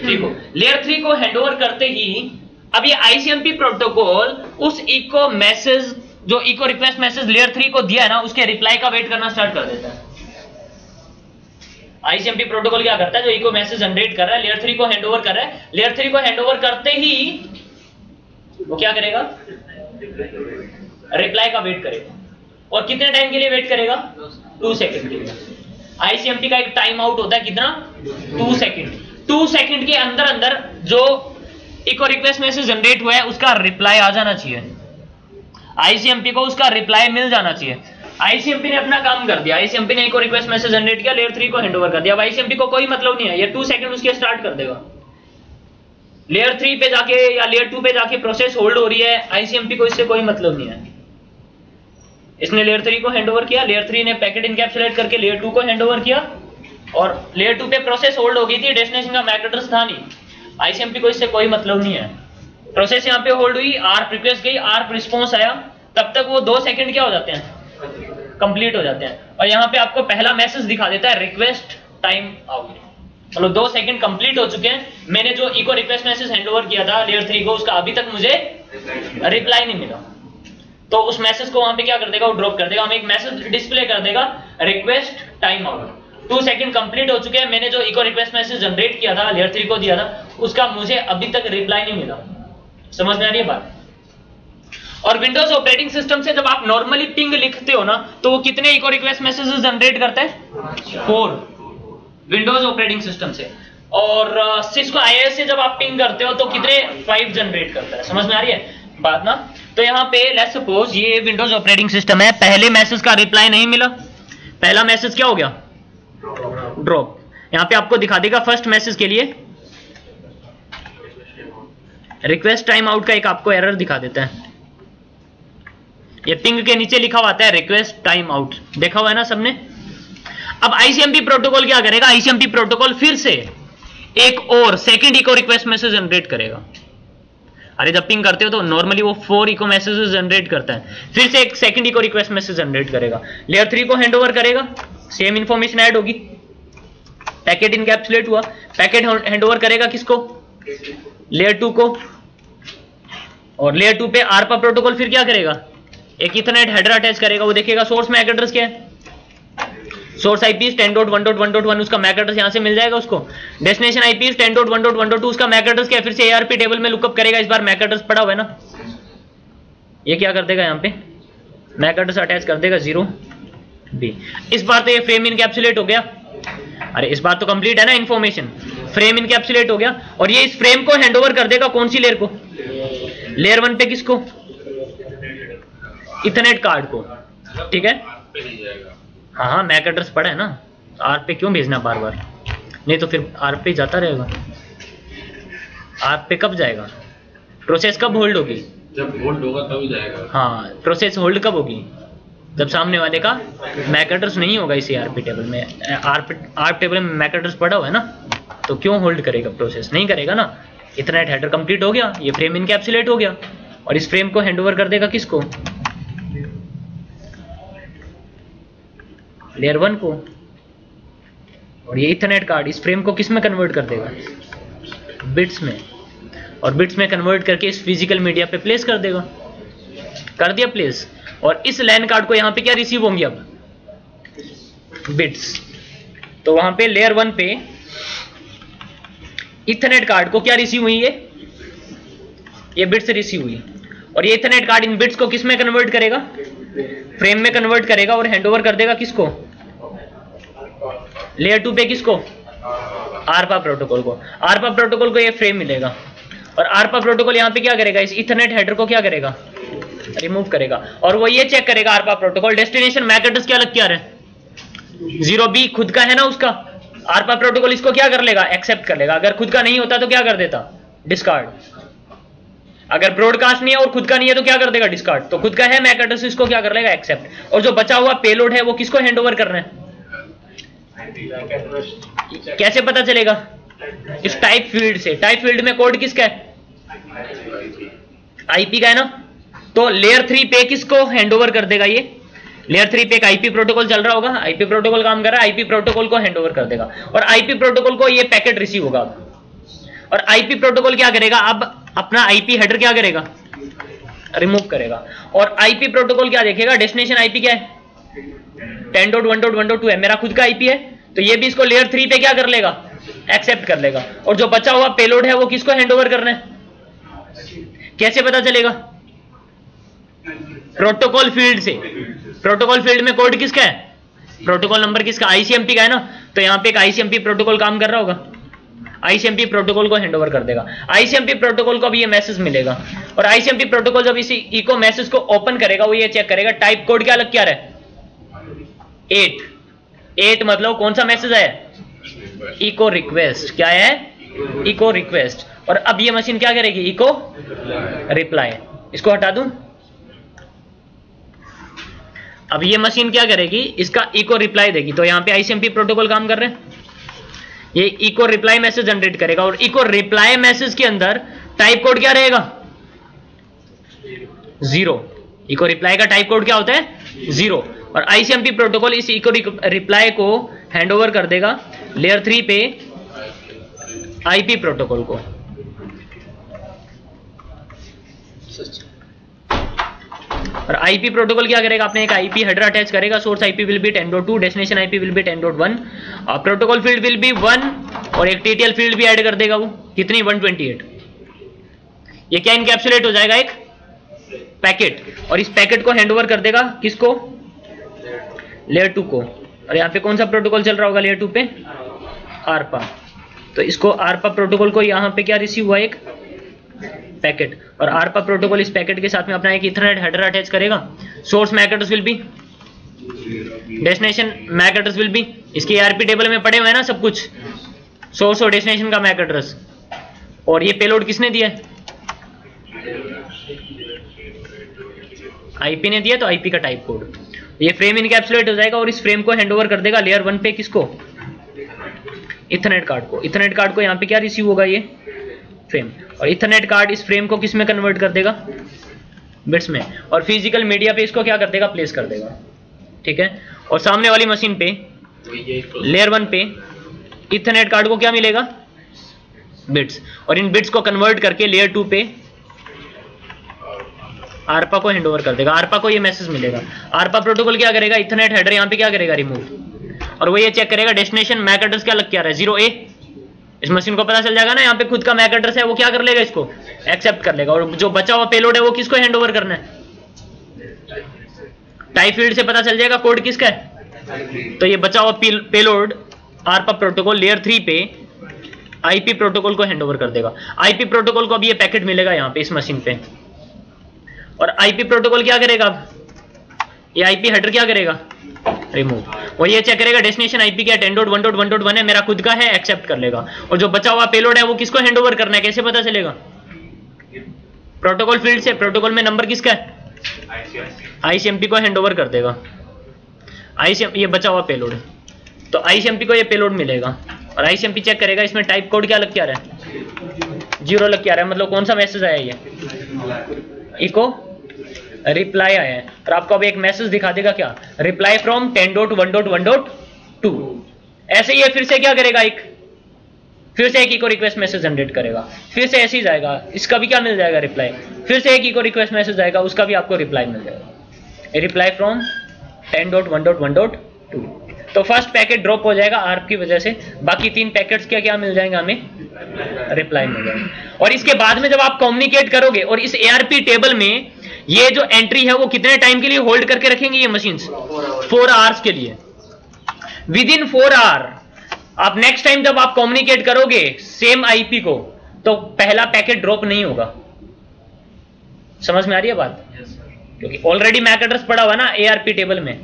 3 को। लेयर 3 को हैंडओवर करते ही अब ये ICMP प्रोटोकॉल उस इको मैसेज, जो इको रिक्वेस्ट मैसेज लेयर 3 को दिया है ना, उसके रिप्लाई का वेट करना स्टार्ट कर देता है। ICMP प्रोटोकॉल क्या करता है, जो इको मैसेज जनरेट कर रहा है, लेयर 3 को हैंडओवर कर रहा है, लेयर 3 को हैंडओवर करते ही वो क्या करेगा, रिप्लाई का वेट करेगा, और कितने टाइम के लिए वेट करेगा, 2 सेकंड के लिए। ICMP का एक टाइम आउट होता है कितना, 2 सेकंड। 2 सेकंड के अंदर अंदर जो इको रिक्वेस्ट मैसेज जनरेट हुआ है उसका रिप्लाई आ जाना चाहिए, ICMP को उसका रिप्लाई मिल जाना चाहिए। ICMP ने अपना काम कर दिया, ICMP ने इको रिक्वेस्ट मैसेज जनरेट किया, लेयर 3 को हैंडओवर कर दिया। अब ICMP को कोई मतलब नहीं है, ये 2 सेकंड उसके स्टार्ट कर देगा। लेयर 3 पे जाके या लेयर 2 पे जाके प्रोसेस होल्ड हो रही है, ICMP को इससे कोई मतलब नहीं है। इसने लेयर 3 को हैंडओवर किया, लेयर 3 ने पैकेट इनकैप्सुलेट करके लेयर 2 को हैंडओवर किया, और लेयर 2 पे प्रोसेस होल्ड हो गई थी, डेस्टिनेशन का मैक एड्रेस था नहीं, ICMP को इससे कोई मतलब नहीं है। प्रोसेस यहाँ पे होल्ड हुई, ARP रिक्वेस्ट गई, ARP रिस्पॉन्स आया, तब तक वो 2 सेकंड क्या हो जाते हैं, कंप्लीट हो जाते हैं। और यहाँ पे आपको पहला मैसेज दिखा देता है रिक्वेस्ट टाइम आउट, मतलब 2 सेकंड कंप्लीट हो चुके हैं, मैंने जो इको रिक्वेस्ट मैसेज हैंडओवर किया था लेयर 3 को, उसका अभी तक मुझे रिप्लाई नहीं मिला। तो उस मैसेज को वहां पे क्या कर देगा, वो ड्रॉप कर देगा, हमें एक मैसेज डिस्प्ले कर देगा, request time out, 2 second complete हो चुके हैं, मैंने जो इको रिक्वेस्ट मैसेज जनरेट किया था, लेयर 3 को दिया था, उसका मुझे अभी तक रिप्लाई नहीं मिला। समझ में आ रही है बात। और विंडोज ऑपरेटिंग सिस्टम से जब आप नॉर्मली पिंग लिखते हो ना, तो वो कितने इको रिक्वेस्ट मैसेजेस जनरेट करता है, 4 विंडोज ऑपरेटिंग सिस्टम से। और सिस्को IIS से जब आप पिंग करते हो तो कितने, 5 जनरेट करता है। समझ में आ रही है बात ना। तो यहाँ पे लेट्स सपोज ये विंडोज ऑपरेटिंग सिस्टम है, पहले मैसेज का रिप्लाई नहीं मिला, पहला मैसेज क्या हो गया, ड्रॉप। यहाँ पे आपको दिखा देगा फर्स्ट मैसेज के लिए रिक्वेस्ट टाइम आउट का एक आपको एरर दिखा देता है, ये पिंग के नीचे लिखा हुआ है रिक्वेस्ट टाइम आउट, देखा हुआ है ना सबने। अब ICMP प्रोटोकॉल क्या करेगा, ICMP प्रोटोकॉल फिर से एक और second echo request message generate करेगा। अरे जब पिंग करते हो तो नॉर्मली वो 4 इको मैसेजेस जनरेट करता है, फिर से एक second echo request message generate करेगा, लेयर 3 को हैंडओवर करेगा, सेम इंफॉर्मेशन ऐड होगी, पैकेट इनकैप्सुलेट हुआ, पैकेट हैंडओवर करेगा किसको, लेयर 2 को, और लेयर 2 पे आरपा प्रोटोकॉल फिर क्या करेगा, एक इथरनेट हेडर अटैच करेगा, वो देखेगा सोर्स मैक एड्रेस क्या है, सोर्स आईपी 10.1.1.1 उसका मैक एड्रेस यहां से मिल जाएगा उसको, डेस्टिनेशन आईपी 10.1.1.2 उसका मैक एड्रेस क्या है, फिर से एआरपी टेबल में लुकअप करेगा, इस बार मैक एड्रेस पड़ा हुआ है ना, ये क्या कर देगा यहाँ पे मैक एड्रेस अटैच कर देगा 0B। इस बार तो ये फ्रेम इनकैप्सुलेट हो गया, अरे इस बार तो कंप्लीट है ना इन्फॉर्मेशन, फ्रेम इनकैप्सुलेट हो गया, और ये इस फ्रेम को हैंडओवर कर देगा कौन सी लेयर को, लेयर 1 पे किसको, इथरनेट कार्ड को, ठीक है। हाँ हाँ मैक एड्रेस पड़ा है ना, आर पे क्यों भेजना बार बार, नहीं तो फिर आर पे जाता रहेगा, आर पे कब जाएगा, प्रोसेस कब होल्ड होगी, जब होल्ड होगा तभी जाएगा। हाँ प्रोसेस होल्ड कब होगी, जब सामने वाले का मैक एड्रेस नहीं होगा इसी आरपी टेबल में, आर टेबल में मैक एड्रेस पड़ा हुआ है ना, तो क्यों होल्ड करेगा, प्रोसेस नहीं करेगा ना। इथरनेट हेडर कंप्लीट हो गया, ये फ्रेम इनकैप्सुलेट हो गया, और इस फ्रेम को हैंडओवर कर देगा किसको, लेयर 1 को, और ये इथरनेट कार्ड इस फ्रेम को किस में कन्वर्ट कर देगा, बिट्स में, और बिट्स में कन्वर्ट करके इस फिजिकल मीडिया पे प्लेस कर देगा, कर दिया प्लेस, और इस लैन कार्ड को यहाँ पे क्या रिसीव होंगी अब, बिट्स, तो वहां पे लेयर 1 पे इथरनेट कार्ड को क्या रिसीव हुई, ये बिट्स रिसीव हुई, और ये इथरनेट कार्ड इन बिट्स को किस में कन्वर्ट करेगा, फ्रेम में कन्वर्ट करेगा, और हैंडओवर कर देगा किसको, लेयर 2 पे किसको, आरपा प्रोटोकॉल को, आरपा प्रोटोकॉल को ये फ्रेम मिलेगा, और आरपा प्रोटोकॉल यहाँ पे क्या करेगा, इस इथरनेट हेडर को क्या करेगा, रिमूव करेगा, और वो ये चेक करेगा ARP protocol destination MAC address क्या लग के आ रहा है, 0B खुद का है ना उसका, आरपा प्रोटोकॉल इसको क्या कर लेगा, एक्सेप्ट कर लेगा, अगर खुद का नहीं होता तो क्या कर देता, डिस्कार्ड, अगर ब्रॉडकास्ट नहीं है और खुद का नहीं है तो क्या कर देगा, डिस्कार्ड, तो खुद का है मैक एड्रेस, इसको क्या कर लेगा, एक्सेप्ट, और जो बचा हुआ पेलोड है वो किसको हैंडओवर करना है, कैसे पता चलेगा, इस टाइप फील्ड से, टाइप फील्ड में कोड किसका है, आईपी का है ना, तो लेयर 3 पे किसको हैंडओवर कर देगा, ये लेयर 3 पे एक आईपी प्रोटोकॉल चल रहा होगा, आईपी प्रोटोकॉल काम कर रहा है, आईपी प्रोटोकॉल को हैंडओवर कर देगा, और आईपी प्रोटोकॉल को ये पैकेट रिसीव होगा, और आईपी प्रोटोकॉल क्या करेगा, अब अपना आईपी हेडर क्या करेगा, रिमूव करेगा, और आईपी प्रोटोकॉल क्या देखेगा, डेस्टिनेशन आईपी क्या है, 10.1.1.2 है, मेरा खुद का आईपी है, तो ये भी इसको लेयर 3 पे क्या कर लेगा, एक्सेप्ट कर लेगा, और जो बचा हुआ पेलोड है वो किसको हैंडओवर करना है, कैसे पता चलेगा, प्रोटोकॉल फील्ड से, प्रोटोकॉल फील्ड में कोड किसका है, प्रोटोकॉल नंबर किसका, आईसीएमपी का है ना, तो यहाँ पे एक आईसीएमपी प्रोटोकॉल काम कर रहा होगा, आईसीएमपी प्रोटोकॉल को हैंडओवर कर देगा, आईसीएमपी प्रोटोकॉल को भी ये मैसेज मिलेगा, और आईसीएमपी प्रोटोकॉल जब इसी इको मैसेज को ओपन करेगा वो ये चेक करेगा टाइप कोड क्या लग क्या रहा है, 8 मतलब कौन सा मैसेज है, इको रिक्वेस्ट, क्या है, इको रिक्वेस्ट, और अब ये मशीन क्या करेगी, इको रिप्लाई, इसको हटा दूं, अब ये मशीन क्या करेगी, इसका इको रिप्लाई देगी, तो यहाँ पे आईसीएमपी प्रोटोकॉल काम कर रहे हैं, ये इको रिप्लाई मैसेज जनरेट करेगा, और इको रिप्लाई मैसेज के अंदर टाइप कोड क्या रहेगा, 0, इको रिप्लाई का टाइप कोड क्या होता है, 0, और आईसीएमपी प्रोटोकॉल इस इको रिप्लाई को हैंडओवर कर देगा लेयर 3 पे आईपी प्रोटोकॉल को, और आईपी प्रोटोकॉल क्या करेगा, आपने एक आईपी हेडर अटैच करेगा, source IP will be 10.2, destination IP will be 10.1, protocol field will be 1, और एक टीटीएल फील्ड भी ऐड कर देगा, वो कितनी 128, ये क्या इनकैप्सुलेट हो जाएगा, एक पैकेट, और इस पैकेट को हैंडओवर कर देगा किसको, लेयर 2 को, और यहाँ पे कौन सा प्रोटोकॉल चल रहा होगा लेयर 2 पे, आरपा, तो इसको आरपा प्रोटोकॉल को यहाँ पे क्या रिसीव हुआ, एक पैकेट, और आरपा प्रोटोकॉल इस पैकेट के साथ में अपना एक इथरनेट हेडर अटैच करेगा, source MAC address will be, destination MAC address will be, इसके आरपी टेबल में पड़े हुए हैं ना सब कुछ, सोर्स और डेस्टिनेशन का मैक एड्रेस, और ये पेलोड किसने दिया है, आईपी ने दिया, तो आईपी का टाइप कोड, ये फ्रेम इनकैप्सुलेट हो जाएगा, और इस फ्रेम को हैंडओवर कर देगा लेयर 1 पे किसको, इथरनेट कार्ड को, इथरनेट कार्ड को यहाँ पे क्या रिसीव होगा, ये फ्रेम, और इथरनेट कार्ड इस फ्रेम को किस में कन्वर्ट कर देगा, बिट्स में, और फिजिकल मीडिया पे इसको क्या कर देगा, प्लेस कर देगा, ठीक है। और सामने वाली मशीन पे लेयर 1 पे इथरनेट कार्ड को क्या मिलेगा, बिट्स, और इन बिट्स को कन्वर्ट करके लेयर 2 पे आरपा को हैंडओवर कर देगा। आरपा को ये मैसेज मिलेगा, आरपा प्रोटोकॉल क्या करेगा, इथरनेट हेडर यहाँ पे क्या करेगा, रिमूव, और वो ये चेक करेगा डेस्टिनेशन मैक एड्रेस क्या लग के आ रहा है, 0A। इस मशीन को पता चल जाएगा ना यहाँ पे खुद का मैक एड्रेस है, वो क्या कर लेगा, इसको एक्सेप्ट कर लेगा, और जो बचा हुआ पेलोड है वो किसको हैंडओवर करना है, टाइप फील्ड से पता चल जाएगा कोड किसका है। तो ये बचा हुआ पेलोड आरपा प्रोटोकॉल लेयर 3 पे आईपी प्रोटोकॉल को हैंडओवर कर देगा। आईपी प्रोटोकॉल को अभी ये पैकेट मिलेगा यहाँ पे इस मशीन पे, और आईपी प्रोटोकॉल क्या करेगा, ये आईपी हेडर क्या करेगा, रिमूव, वो ये चेक करेगा डेस्टिनेशन आईपी क्या 10.1.1.1 है, मेरा खुद का है, एक्सेप्ट कर लेगा, और जो बचा हुआ पेलोड है वो किसको हैंडओवर करना है, कैसे पता चलेगा, प्रोटोकॉल फील्ड से, प्रोटोकॉल में नंबर किसका है, आईसीएमपी को हैंडओवर कर देगा। आईसीएमपी ये बचा हुआ पेलोड, तो आईसीएमपी को ये पेलोड मिलेगा, और आईसीएमपी चेक करेगा इसमें टाइप कोड क्या लग के आ रहा है, 0 लग के आ रहा है, मतलब कौन सा मैसेज आया, ये इको रिप्लाई आया है, और आपको अब एक मैसेज दिखा देगा क्या, रिप्लाई फ्रॉम 10.1.1.2। ऐसे ही फिर से क्या करेगा, फिर से एक इको रिक्वेस्ट मैसेज जनरेट करेगा, फिर से ऐसे ही जाएगा, इसका भी क्या मिल जाएगा, रिप्लाई, फिर से एक इको रिक्वेस्ट मैसेज आएगा, उसका भी आपको रिप्लाई मिल जाएगा, रिप्लाई फ्रॉम 10.1.1.2। तो फर्स्ट पैकेट ड्रॉप हो जाएगा आर्प की वजह से, बाकी 3 पैकेट्स क्या क्या मिल जाएंगे हमें, रिप्लाई मिल जाएगा। और इसके बाद में जब आप कम्युनिकेट करोगे, और इस एआरपी टेबल में ये जो एंट्री है वो कितने टाइम के लिए होल्ड करके रखेंगे ये मशीन्स, 4 आवर्स के लिए। विद इन 4 आवर आप नेक्स्ट टाइम जब आप कम्युनिकेट करोगे सेम आईपी को, तो पहला पैकेट ड्रॉप नहीं होगा। समझ में आ रही है बात, क्योंकि ऑलरेडी मैक एड्रेस पड़ा हुआ ना एआरपी टेबल में।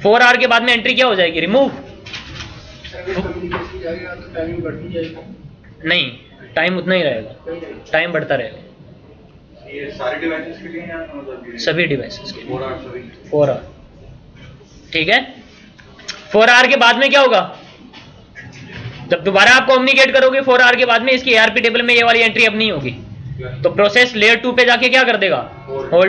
4 आवर के बाद में एंट्री क्या हो जाएगी, रिमूव, नहीं टाइम उतना ही रहेगा, टाइम बढ़ता रहेगा। ये सारे डिवाइसेस के लिए या मतलब सभी डिवाइसेस के लिए 4 आवर सभी 4 आवर, ठीक है। 4 आवर के बाद में क्या होगा, जब दोबारा आप कम्युनिकेट करोगे 4 आवर के बाद में, इसकी एआरपी टेबल में ये वाली एंट्री अब नहीं होगी, तो प्रोसेस लेयर 2 पे जाके क्या कर देगा, होल्ड